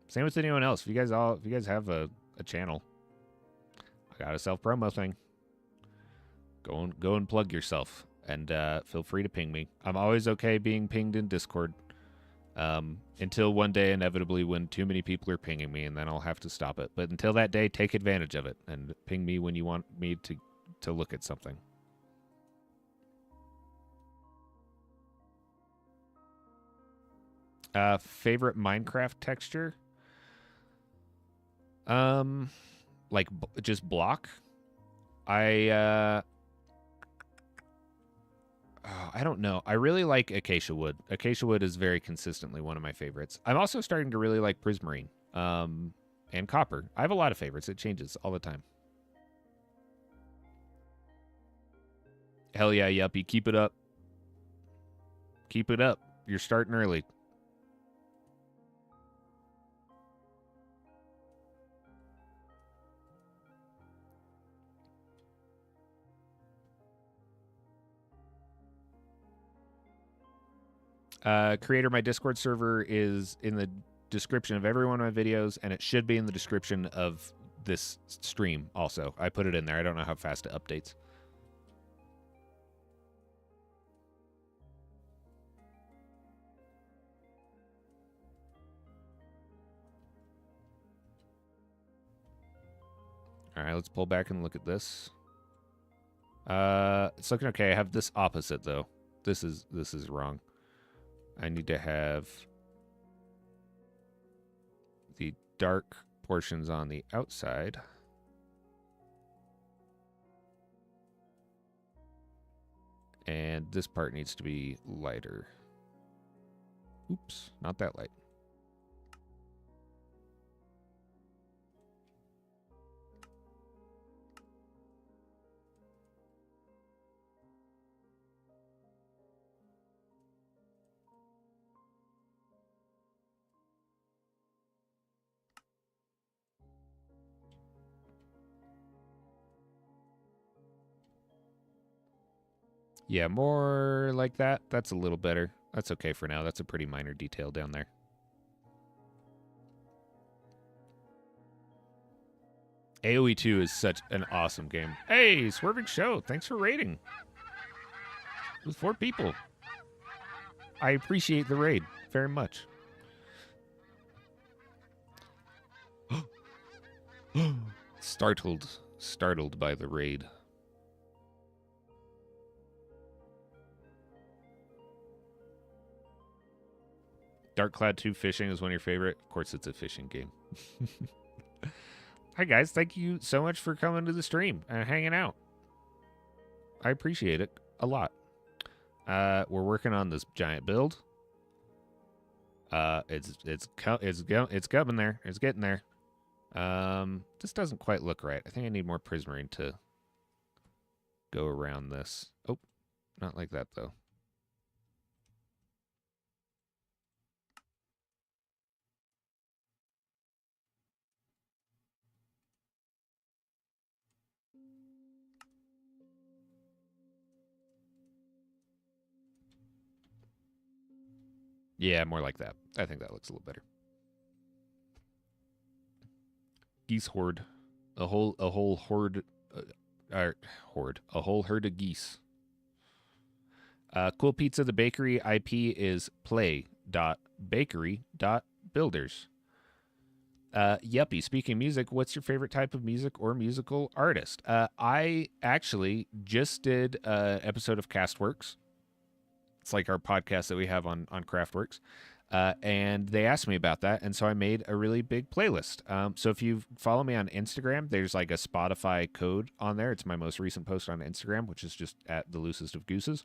Same with anyone else. If you guys have a channel, I got a self promo thing. Go and plug yourself, and feel free to ping me. I'm always okay being pinged in Discord. Until one day, inevitably, when too many people are pinging me, and then I'll have to stop it. But until that day, take advantage of it and ping me when you want me to look at something. Favorite Minecraft texture? Like just block. I I don't know. I really like acacia wood. Acacia wood is very consistently one of my favorites. I'm also starting to really like prismarine. And copper. I have a lot of favorites. It changes all the time. Hell yeah, yuppie. Keep it up. Keep it up. You're starting early. Creator, my Discord server is in the description of every one of my videos, and it should be in the description of this stream also. I put it in there. I don't know how fast it updates. All right, let's pull back and look at this. It's looking okay. I have this opposite though. This is wrong. I need to have the dark portions on the outside. And this part needs to be lighter. Oops, not that light. Yeah, more like that. That's a little better. That's okay for now. That's a pretty minor detail down there. AoE 2 is such an awesome game. Hey, Swerving Show, thanks for raiding. With 4 people. I appreciate the raid very much. Startled by the raid. Dark Cloud 2 fishing is one of your favorite. Of course, it's a fishing game. Hi, guys. Thank you so much for coming to the stream and hanging out. I appreciate it a lot. We're working on this giant build. It's coming there. It's getting there. This doesn't quite look right. I think I need more prismarine to go around this. Oh, not like that though. Yeah, more like that. I think that looks a little better. Geese horde, a whole horde, a whole herd of geese. Cool Pizza, the bakery IP is play.bakery.builders. Yuppie, speaking of music, what's your favorite type of music or musical artist? I actually just did an episode of Castworks. It's like our podcast that we have on Craftworks. And they asked me about that, and so I made a really big playlist. So if you follow me on Instagram, there's like a Spotify code on there. It's my most recent post on Instagram, which is just at the loosest of gooses.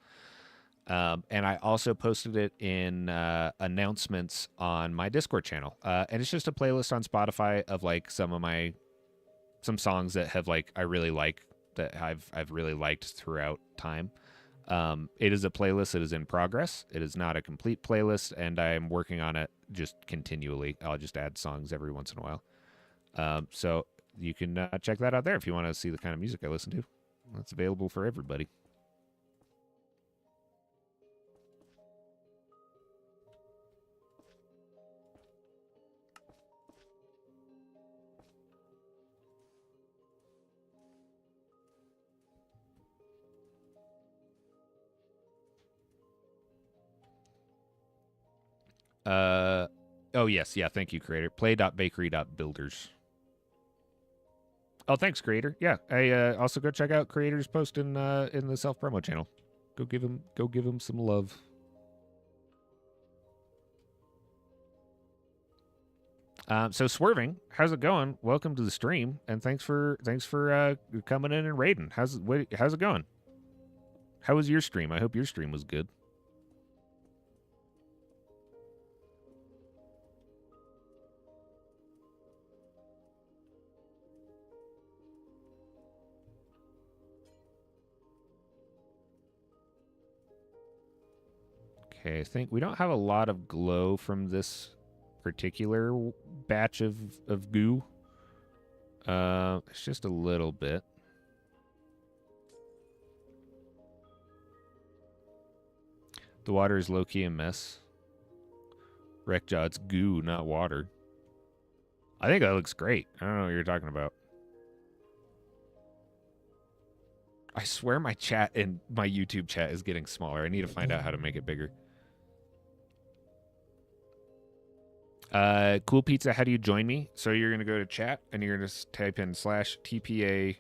And I also posted it in announcements on my Discord channel. And it's just a playlist on Spotify of like some songs that have like I really like that I've really liked throughout time. It is a playlist that is in progress. It is not a complete playlist, and I am working on it just continually. I'll just add songs every once in a while. So you can check that out there if you want to see the kind of music I listen to. That's available for everybody. Oh yes, yeah. Thank you, creator. Play.bakery.builders. Oh, thanks, creator. Yeah, I also go check out creator's post in the self promo channel. Go give him some love. So Swerving, how's it going? Welcome to the stream, and thanks for coming in and raiding. How's it going? How was your stream? I hope your stream was good. Okay, I think we don't have a lot of glow from this particular batch of goo. It's just a little bit. The water is low-key a mess. Wreckjaw, it's goo, not water. I think that looks great. I don't know what you're talking about. I swear my chat and my YouTube chat is getting smaller. I need to find out how to make it bigger. Cool Pizza, how do you join me? So you're going to go to chat and you're going to type in /TPA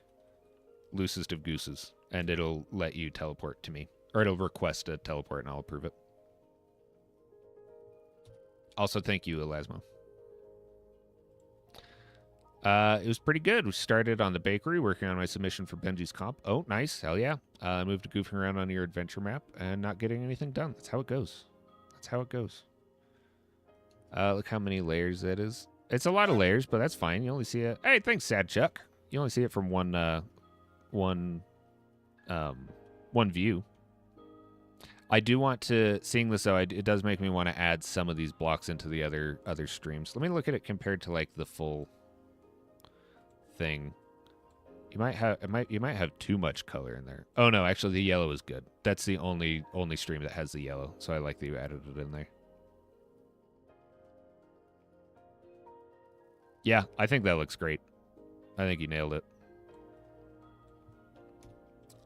loosest of gooses and it'll let you teleport to me. Or it'll request a teleport and I'll approve it. Also, thank you, Elasmo. It was pretty good. We started on the bakery, working on my submission for Benji's comp. Oh, nice. Hell yeah. I moved to goofing around on your adventure map and not getting anything done. That's how it goes. That's how it goes. Look how many layers that is. It's a lot of layers, but that's fine. You only see it. Hey, thanks, Sad Chuck. You only see it from one view. I do want to, seeing this though, it does make me want to add some of these blocks into the other streams. Let me look at it compared to like the full thing. You might have too much color in there. Oh no, actually the yellow is good. That's the only stream that has the yellow, so I like that you added it in there. Yeah, I think that looks great. I think you nailed it.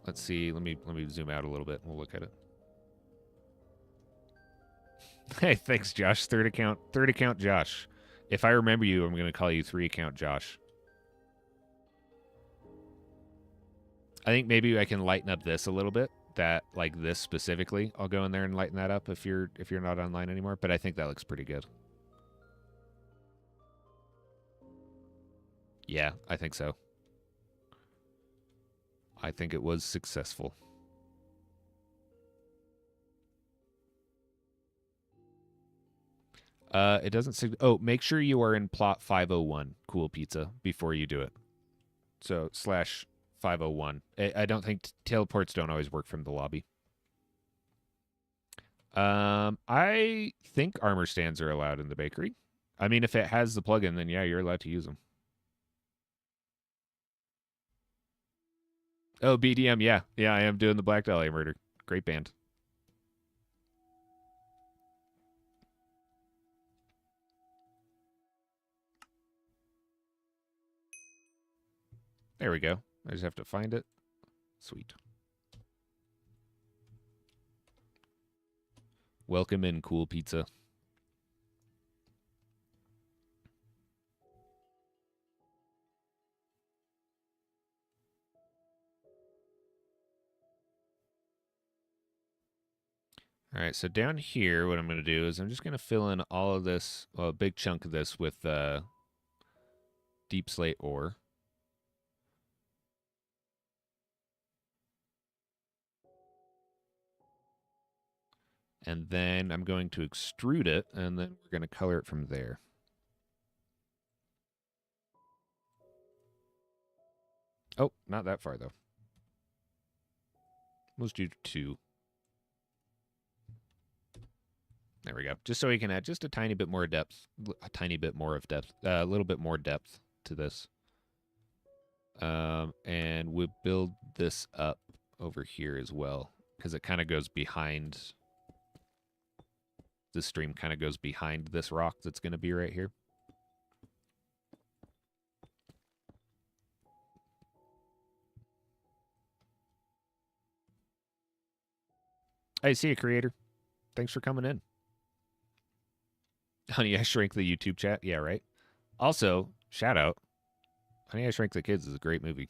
Let's see. Let me zoom out a little bit and we'll look at it. Hey, thanks, Josh. Third account Josh. If I remember you, I'm going to call you 3 account Josh. I think maybe I can lighten up this a little bit. That, like this specifically, I'll go in there and lighten that up if you're not online anymore. But I think that looks pretty good. Yeah, I think so. I think it was successful. It doesn't say. Oh, make sure you are in plot 501, Cool Pizza, before you do it. So /501. I don't think teleports don't always work from the lobby. I think armor stands are allowed in the bakery. I mean, if it has the plugin, then yeah, you're allowed to use them. Oh, BDM, yeah. Yeah, I am doing the Black Dahlia Murder. Great band. There we go. I just have to find it. Sweet. Welcome in, Cool Pizza. All right, so down here, what I'm going to do is I'm just going to fill in all of this, well, a big chunk of this with deep slate ore. And then I'm going to extrude it, and then we're going to color it from there. Oh, not that far, though. Let's do 2. There we go. Just so we can add just a tiny bit more depth. A little bit more depth to this. And we'll build this up over here as well, because it kind of goes behind. The stream kind of goes behind this rock that's going to be right here. Hey, see you, creator. Thanks for coming in. Honey, I Shrank the YouTube chat. Yeah, right. Also, shout out. Honey, I Shrank the Kids is a great movie.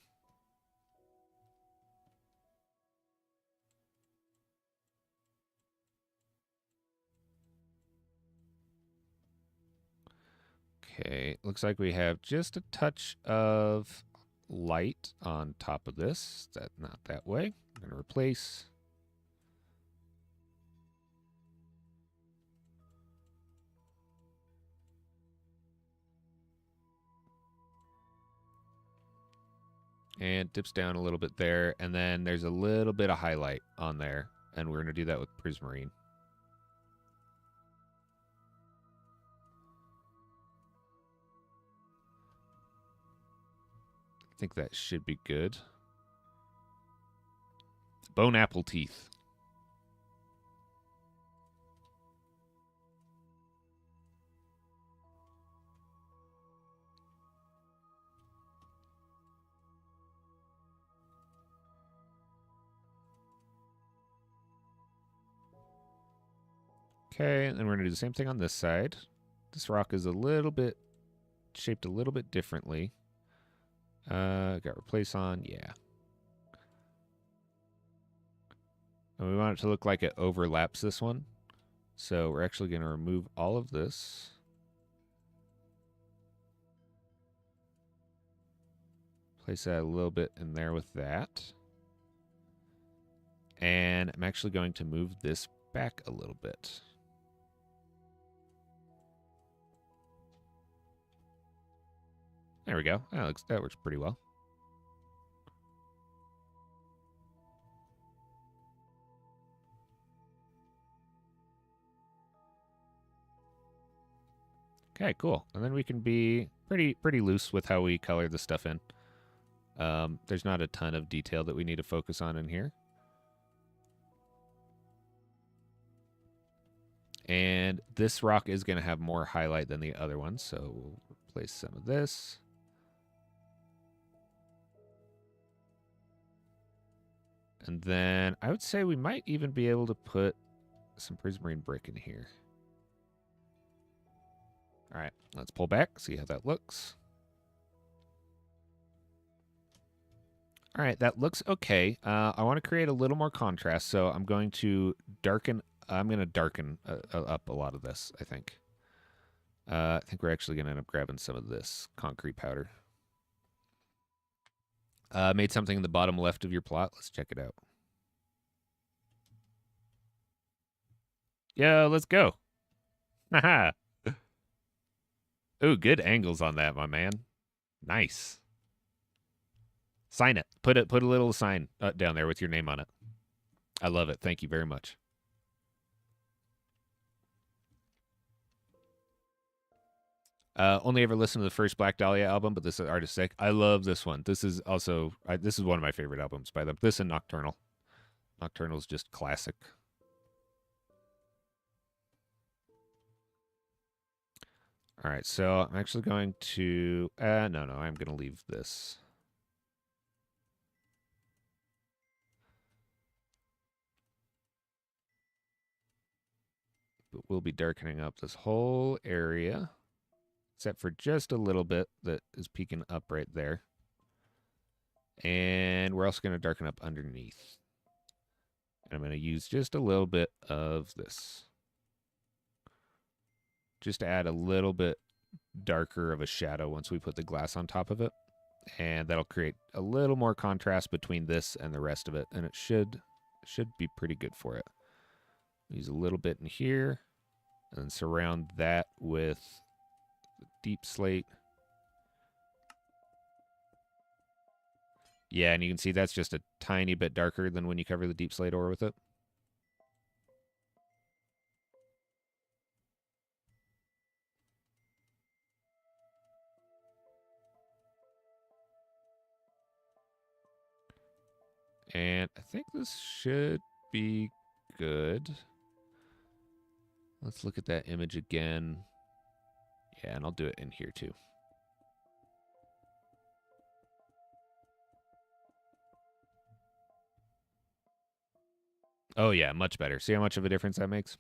Okay, looks like we have just a touch of light on top of this. That's not that way. I'm going to replace. And dips down a little bit there. And then there's a little bit of highlight on there. And we're going to do that with Prismarine. I think that should be good. Bone apple teeth. Okay, and then we're going to do the same thing on this side. This rock is a little bit shaped a little bit differently. Got replace on, yeah. And we want it to look like it overlaps this one. So we're actually going to remove all of this. Place that a little bit in there with that. And I'm actually going to move this back a little bit. There we go. That works pretty well. Okay, cool. And then we can be pretty loose with how we color the stuff in. There's not a ton of detail that we need to focus on in here. And this rock is going to have more highlight than the other one, so we'll replace some of this. And then I would say we might even be able to put some prismarine brick in here. All right, let's pull back, see how that looks. All right, that looks okay. I want to create a little more contrast, so I'm going to darken. I'm going to darken up a lot of this, I think. I think we're actually going to end up grabbing some of this concrete powder. Made something in the bottom left of your plot. Let's check it out. Yo, let's go. Haha. Ooh, good angles on that, my man. Nice. Sign it. Put a little sign down there with your name on it. I love it. Thank you very much. Only ever listened to the first Black Dahlia album, but this is artist sick. I love this one. This is also this is one of my favorite albums by them. This and Nocturnal. Nocturnal's just classic. All right, so I'm actually going to no, I'm going to leave this. But we'll be darkening up this whole area, except for just a little bit that is peeking up right there. And we're also going to darken up underneath. And I'm going to use just a little bit of this, just to add a little bit darker of a shadow once we put the glass on top of it. And that'll create a little more contrast between this and the rest of it. And it should be pretty good for it. Use a little bit in here and surround that with deep slate. Yeah, and you can see that's just a tiny bit darker than when you cover the deep slate ore with it. And I think this should be good. Let's look at that image again. Yeah, and I'll do it in here too. Oh yeah, much better. See how much of a difference that makes?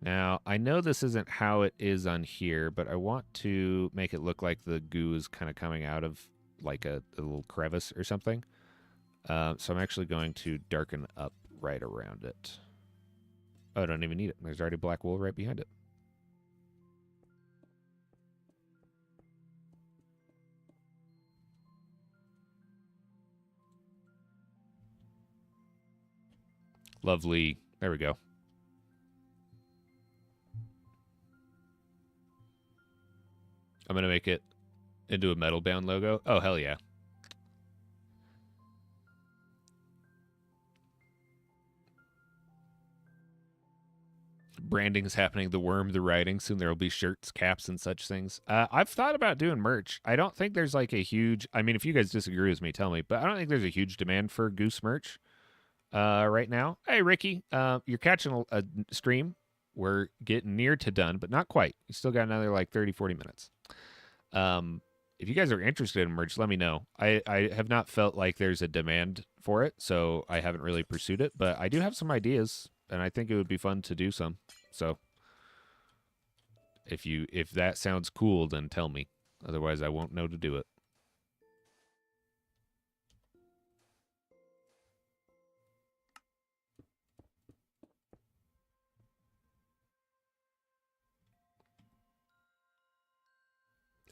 Now, I know this isn't how it is on here, but I want to make it look like the goo is kind of coming out of like a little crevice or something. So I'm actually going to darken up right around it. Oh, I don't even need it. There's already black wool right behind it. Lovely. There we go. I'm going to make it into a metal bound logo. Oh, hell yeah. Branding is happening. The worm, the writing. Soon there will be shirts, caps, and such things. I've thought about doing merch. I don't think there's like a huge. I mean, if you guys disagree with me, tell me. But I don't think there's a huge demand for Goose merch right now. Hey, Ricky, you're catching a stream. We're getting near to done, but not quite. You still got another like 30, 40 minutes. if you guys are interested in merch, let me know. I have not felt like there's a demand for it, so I haven't really pursued it. But I do have some ideas, and I think it would be fun to do some. So if that sounds cool, then tell me. Otherwise, I won't know to do it.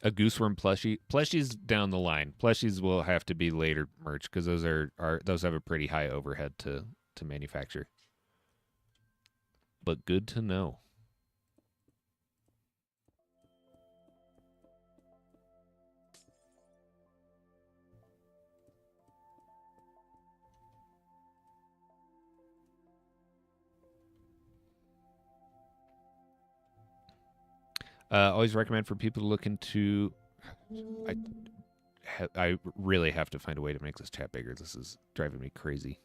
A gooseworm plushie. Plushies down the line. Plushies will have to be later merch because those have a pretty high overhead to manufacture. But good to know. Always recommend for people to look into. I I really have to find a way to make this chat bigger. This is driving me crazy.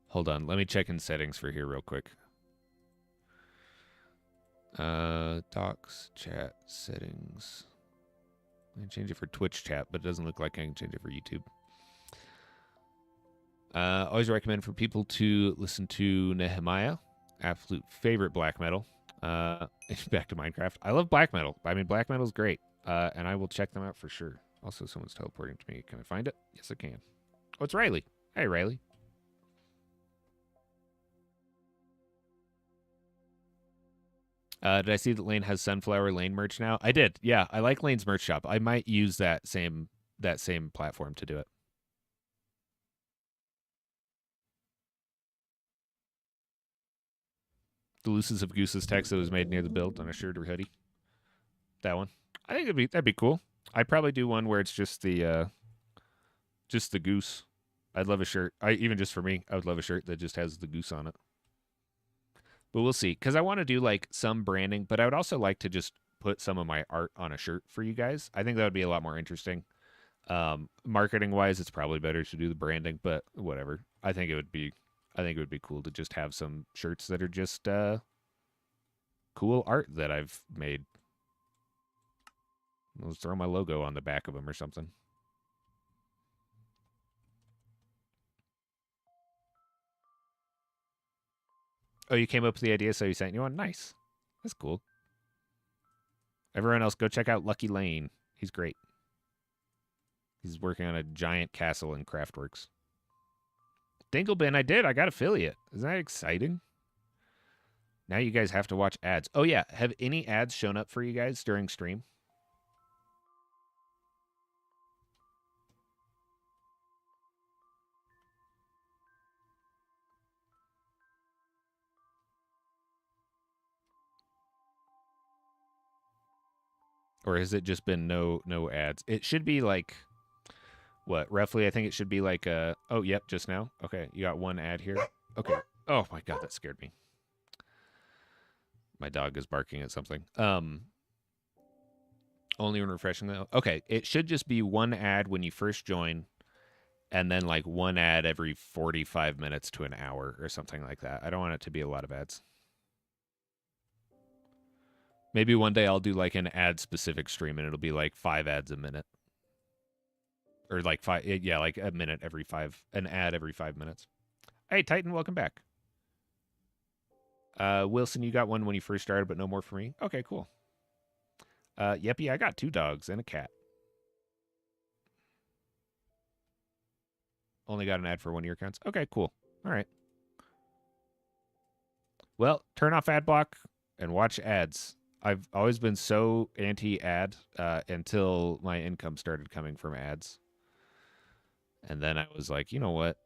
Hold on, let me check in settings for here real quick. Docs, chat, settings. I can change it for Twitch chat, but it doesn't look like I can change it for YouTube. Always recommend for people to listen to Nehemiah, absolute favorite black metal. Back to Minecraft. I love black metal. I mean, black metal's great, and I will check them out for sure. Also, someone's teleporting to me. Can I find it? Yes, I can. Oh, it's Riley. Hey, Riley. Did I see that Lane has Sunflower Lane merch now? I did. Yeah, I like Lane's merch shop. I might use that same platform to do it. The Luces of Goose's text that was made near the build on a shirt or hoodie. That one. I think that'd be cool. I'd probably do one where it's just the goose. I'd love a shirt. Even just for me, I would love a shirt that just has the goose on it. But we'll see, because I want to do like some branding, but I would also like to just put some of my art on a shirt for you guys. I think that would be a lot more interesting. Marketing wise, it's probably better to do the branding, but whatever. I think it would be cool to just have some shirts that are just cool art that I've made. I'll just throw my logo on the back of them or something. Oh, you came up with the idea, so you sent you one? Nice. That's cool. Everyone else, go check out Lucky Lane. He's great. He's working on a giant castle in Craftworks. Dinglebin, I did. I got affiliate. Isn't that exciting? Now you guys have to watch ads. Oh, yeah. Have any ads shown up for you guys during stream? Or has it just been no ads? It should be like, what, roughly? I think it should be like, oh, yep, just now. Okay, you got one ad here. Okay. Oh, my God, that scared me. My dog is barking at something. Only when refreshing though. Okay, it should just be one ad when you first join, and then like one ad every 45 minutes to an hour or something like that. I don't want it to be a lot of ads. Maybe one day I'll do like an ad specific stream and it'll be like 5 ads a minute. Or like 5, yeah, like a minute every 5, an ad every 5 minutes. Hey, Titan, welcome back. Wilson, you got one when you first started, but no more for me? Okay, cool. Yep, I got 2 dogs and a cat. Only got an ad for 1 year accounts. Okay, cool. All right. Well, turn off ad block and watch ads. I've always been so anti-ad until my income started coming from ads. And then I was like, you know what?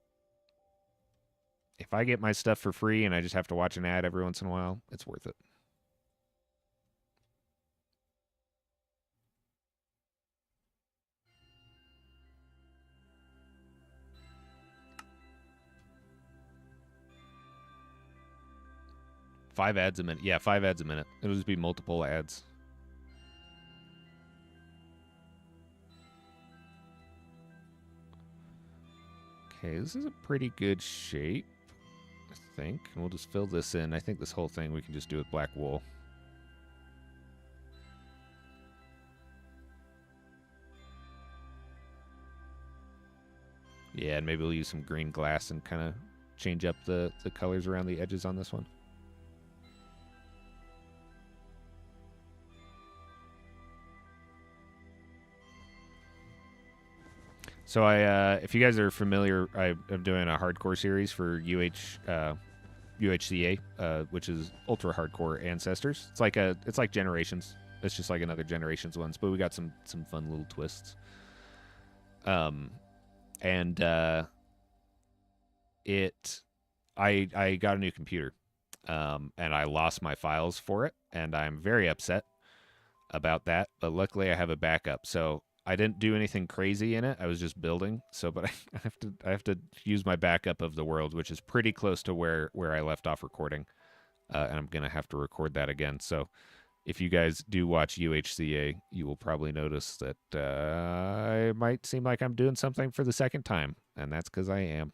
If I get my stuff for free and I just have to watch an ad every once in a while, it's worth it. Five ads a minute. Yeah, 5 ads a minute. It'll just be multiple ads. Okay, this is a pretty good shape, I think. And we'll just fill this in. I think this whole thing we can just do with black wool. Yeah, and maybe we'll use some green glass and kind of change up the colors around the edges on this one. So if you guys are familiar, I'm doing a hardcore series for UHCA, which is ultra hardcore ancestors. It's like Generations. It's just like another Generations ones, but we got some fun little twists. And I got a new computer, and I lost my files for it, and I'm very upset about that. But luckily, I have a backup, so I didn't do anything crazy in it. I was just building. So, but I have to use my backup of the world, which is pretty close to where I left off recording, and I'm gonna have to record that again. So, if you guys do watch UHCA, you will probably notice that it might seem like I'm doing something for the second time, and that's because I am.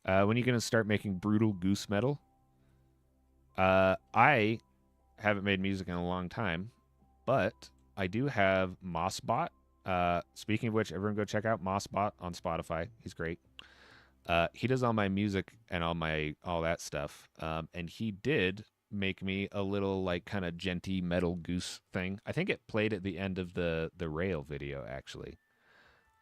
When are you gonna start making brutal goose metal? I haven't made music in a long time, but I do have Mossbot. Speaking of which, everyone go check out Mossbot on Spotify. He's great. He does all my music and all that stuff. And he did make me a little like kind of genty metal goose thing. I think it played at the end of the rail video actually.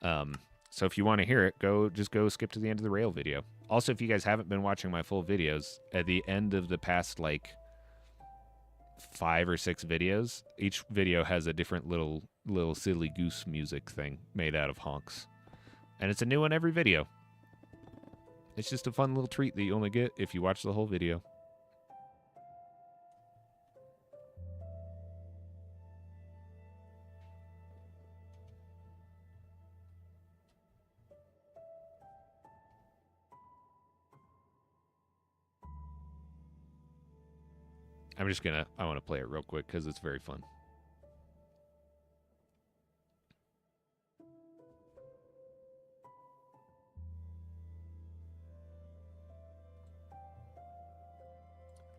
So if you want to hear it, go skip to the end of the rail video. Also, if you guys haven't been watching my full videos, at the end of the past like 5 or 6 videos, each video has a different little silly goose music thing made out of honks. And it's a new one every video. It's just a fun little treat that you only get if you watch the whole video. I want to play it real quick because it's very fun.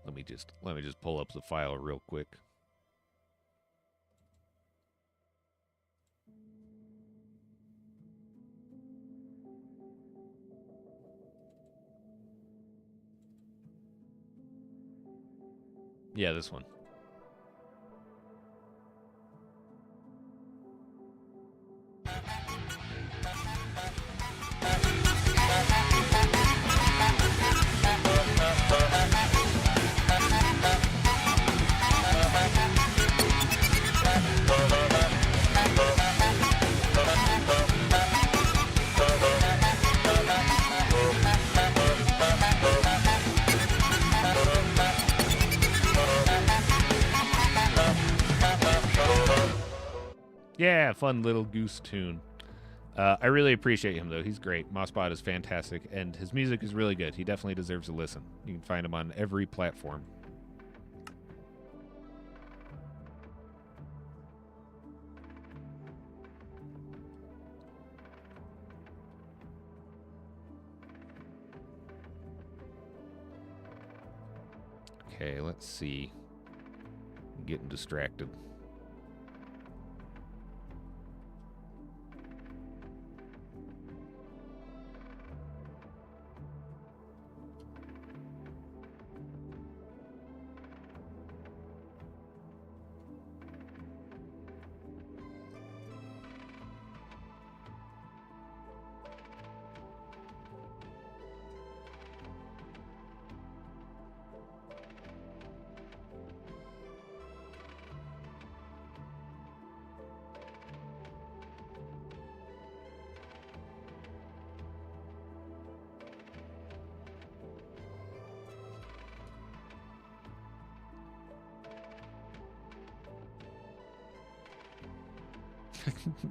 Let me just pull up the file real quick. Yeah, this one. Yeah, fun little goose tune. I really appreciate him, though. He's great. Mossbot is fantastic, and his music is really good. He definitely deserves a listen. You can find him on every platform. Okay, let's see. I'm getting distracted.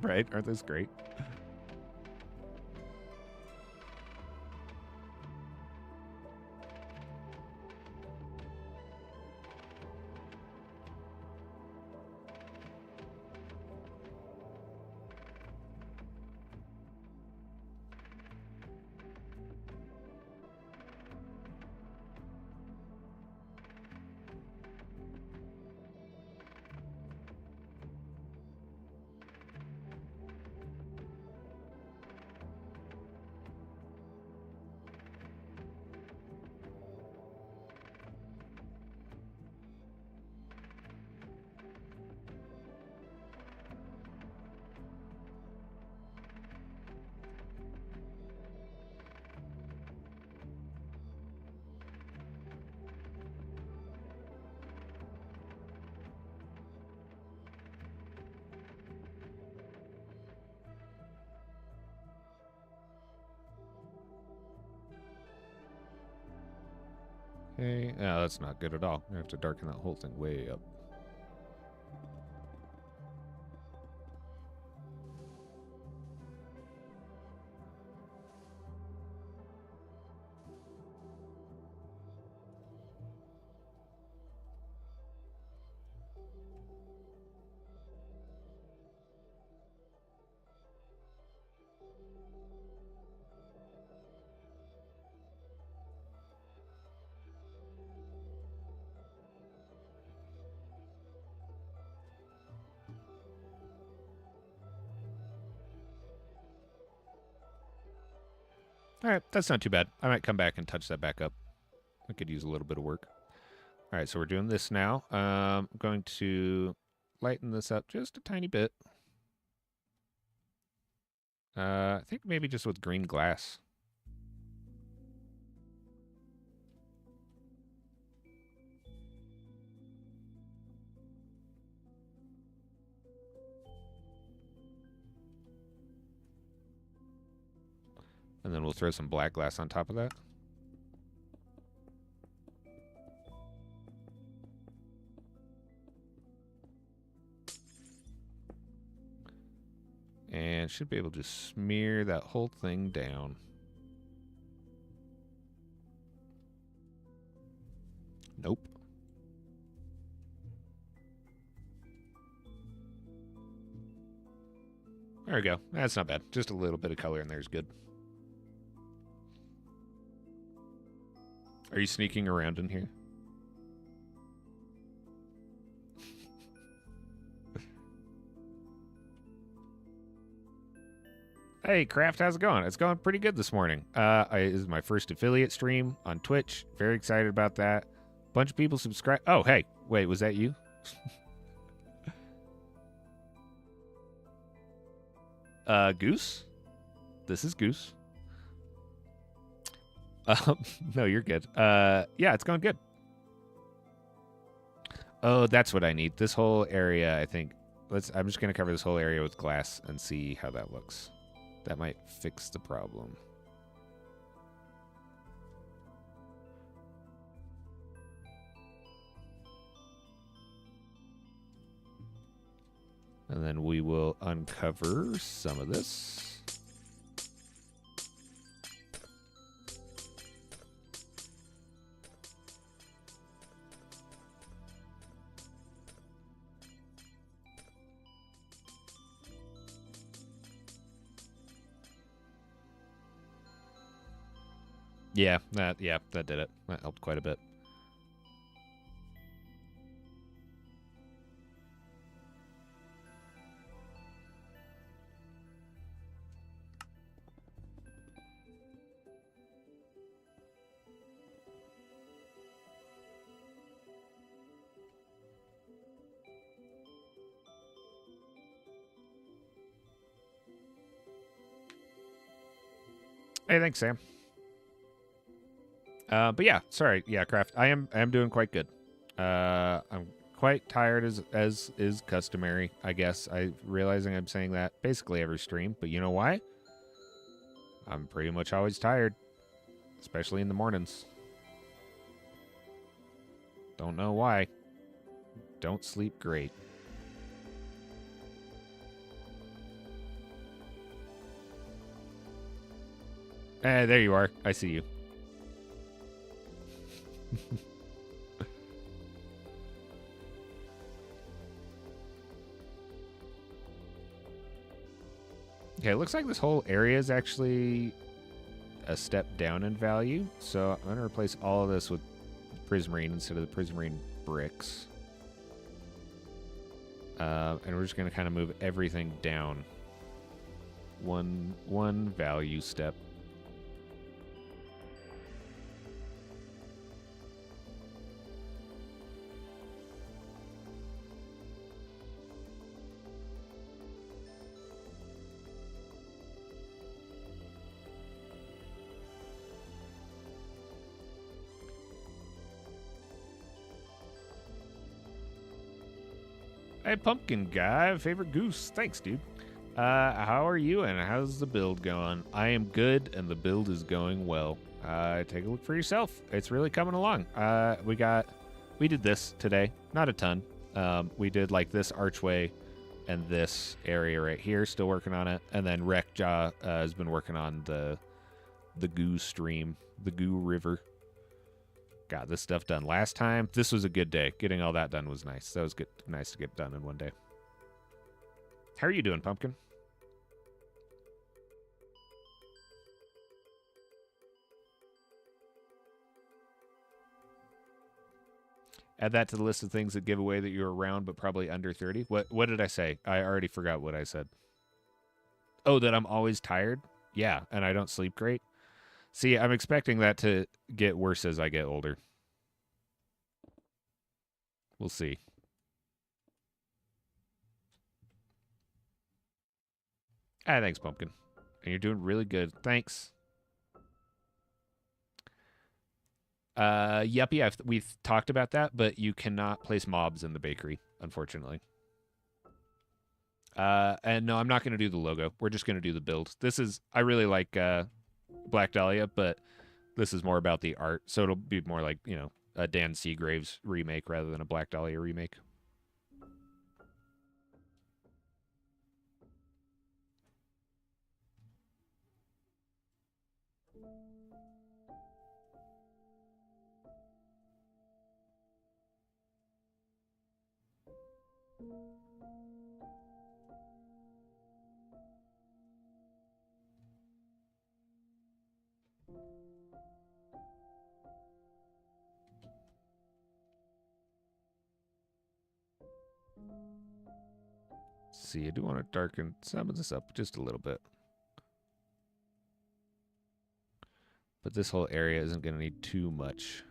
Right? Aren't those great? Okay. Oh, that's not good at all. I have to darken that whole thing way up. All right, that's not too bad. I might come back and touch that back up. I could use a little bit of work. All right, so we're doing this now. I'm going to lighten this up just a tiny bit. I think maybe just with green glass. And then we'll throw some black glass on top of that. And should be able to smear that whole thing down. Nope. There we go. That's not bad. Just a little bit of color in there is good. Are you sneaking around in here? Hey, Craft, how's it going? It's going pretty good this morning. This is my first affiliate stream on Twitch. Very excited about that. Bunch of people subscribe. Oh, hey. Wait, was that you? Goose? This is Goose. No, you're good. Yeah, it's going good. Oh, that's what I need. This whole area, I think. I'm just going to cover this whole area with glass and see how that looks. That might fix the problem. And then we will uncover some of this. Yeah, that did it. That helped quite a bit. Hey, thanks, Sam. But yeah, sorry, yeah, Craft. I am doing quite good. I'm quite tired as is customary, I guess. I'm realizing I'm saying that basically every stream, but you know why? I'm pretty much always tired, especially in the mornings. Don't know why. Don't sleep great. There you are. I see you. Okay, it looks like this whole area is actually a step down in value. So I'm going to replace all of this with prismarine instead of the prismarine bricks. And we're just going to kind of move everything down one value step. Hey, Pumpkin Guy, favorite goose. Thanks, dude. How are you and how's the build going? I am good and the build is going well. Take a look for yourself. It's really coming along. We did this today. Not a ton. We did like this archway and this area right here. Still working on it. And then Rekja has been working on the goo stream, the goo river. Got this stuff done last time. This was a good day. Getting all that done was nice. That was good. Nice to get done in one day. How are you doing, Pumpkin? Add that to the list of things that give away that you're around but probably under 30. What did I say? I already forgot what I said. Oh, that I'm always tired? Yeah, and I don't sleep great. See, I'm expecting that to get worse as I get older. We'll see. Thanks, Pumpkin. And you're doing really good. Thanks. Yuppie, we've talked about that, but you cannot place mobs in the bakery, unfortunately. And no, I'm not going to do the logo. We're just going to do the build. I really like Black Dahlia, but this is more about the art. So it'll be more like, a Dan Seagraves remake rather than a Black Dahlia remake. See, I do want to darken some of this up just a little bit. But this whole area isn't going to need too much.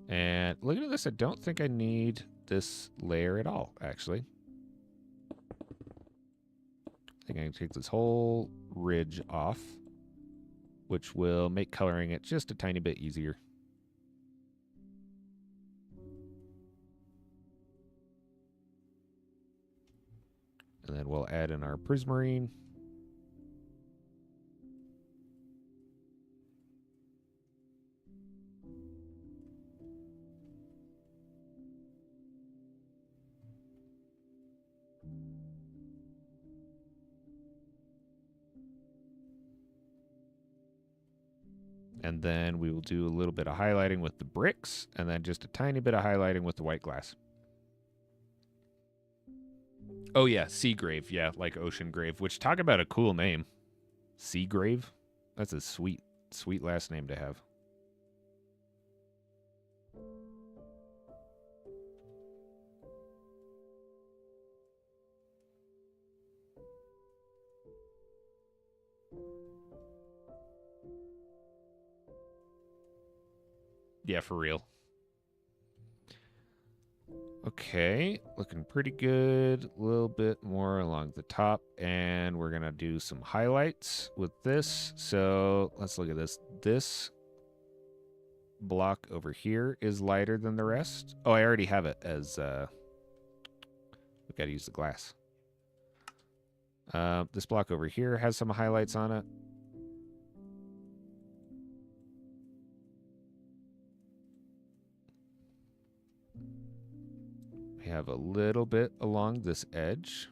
And looking at this, I don't think I need this layer at all, actually. I think I can take this whole ridge off, which will make coloring it just a tiny bit easier. And then we'll add in our prismarine. And then we will do a little bit of highlighting with the bricks, and then just a tiny bit of highlighting with the white glass. Oh, yeah, Seagrave. Yeah, like Ocean Grave, which talk about a cool name. Seagrave? That's a sweet, sweet last name to have. Yeah, for real. Okay, looking pretty good. A little bit more along the top, and we're going to do some highlights with this. So let's look at this. This block over here is lighter than the rest. Oh, I already have it as... we got to use the glass. This block over here has some highlights on it. Have a little bit along this edge.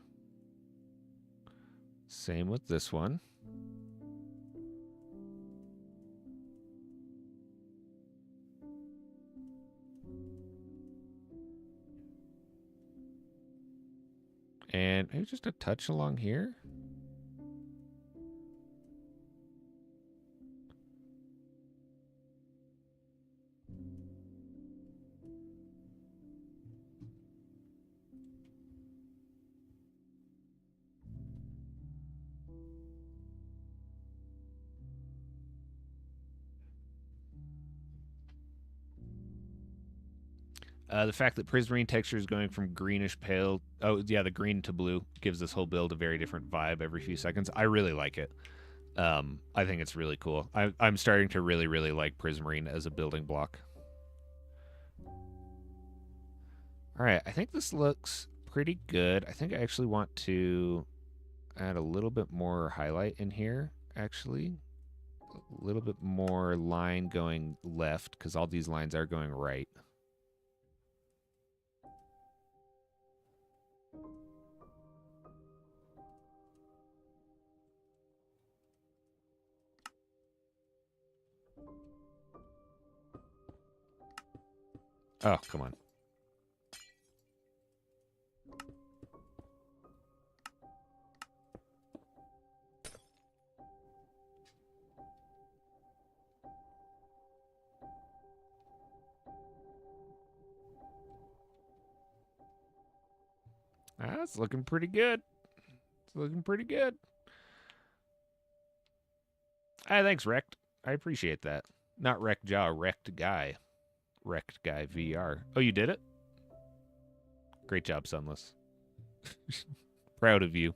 Same with this one. And maybe just a touch along here. The fact that prismarine texture is going from greenish pale, the green to blue gives this whole build a very different vibe every few seconds. I really like it. I think it's really cool. I'm starting to really, really like prismarine as a building block. All right, I think this looks pretty good. I think I actually want to add a little bit more highlight in here, actually. A little bit more line going left, because all these lines are going right. Oh, come on. It's looking pretty good. It's looking pretty good. Thanks, Wrecked. I appreciate that. Not Wrecked Jaw, Wrecked Guy. Wrecked Guy VR. Oh, you did it? Great job, Sunless. Proud of you.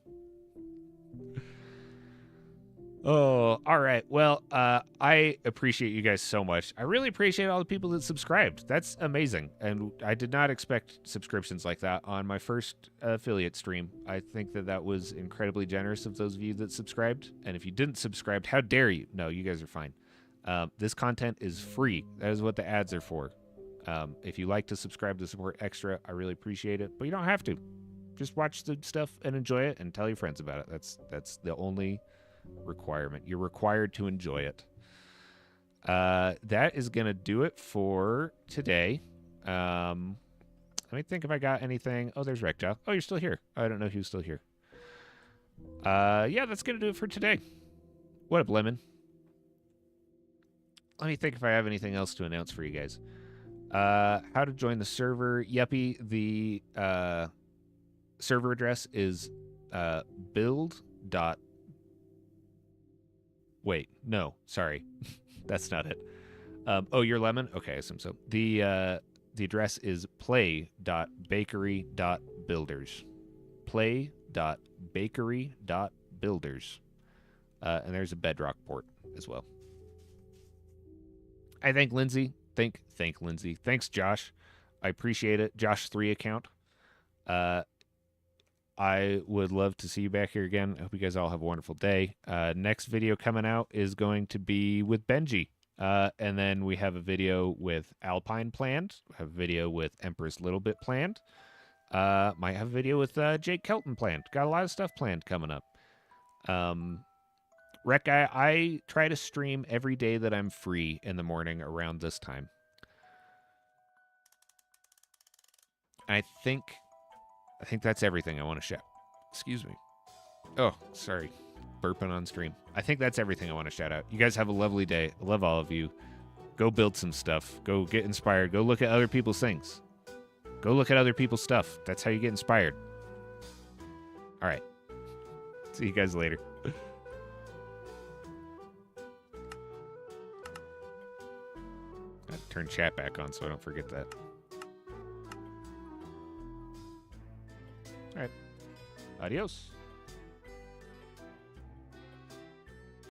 Oh, all right. Well, I appreciate you guys so much. I really appreciate all the people that subscribed. That's amazing. And I did not expect subscriptions like that on my first affiliate stream. I think that that was incredibly generous of those of you that subscribed. And if you didn't subscribe, how dare you? No, you guys are fine. This content is free. That is what the ads are for. If you like to subscribe to support extra, I really appreciate it. But you don't have to. Just watch the stuff and enjoy it and tell your friends about it. That's the only requirement. You're required to enjoy it. That is gonna do it for today. Let me think if I got anything. Oh, there's Rekja. Oh, you're still here. I don't know if you're still here. Yeah, that's gonna do it for today. What up, Lemon? Let me think if I have anything else to announce for you guys. How to join the server. Yuppie, the server address is build. Wait, no, sorry. That's not it. Oh, you're Lemon? Okay, I assume so. The address is play.bakery.builders. Play.bakery.builders. And there's a Bedrock port as well. I thank Lindsay. Thank Lindsay. Thanks, Josh. I appreciate it. Josh3 account. I would love to see you back here again. I hope you guys all have a wonderful day. Next video coming out is going to be with Benji. And then we have a video with Alpine planned. We have a video with Empress Little Bit planned. Might have a video with Jake Kelton planned. Got a lot of stuff planned coming up. Rec, I try to stream every day that I'm free in the morning around this time. I think that's everything I want to shout. Excuse me. Oh, sorry. Burping on stream. I think that's everything I want to shout out. You guys have a lovely day. I love all of you. Go build some stuff. Go get inspired. Go look at other people's things. Go look at other people's stuff. That's how you get inspired. All right. See you guys later. I have to turn chat back on so I don't forget that. All right. Adios.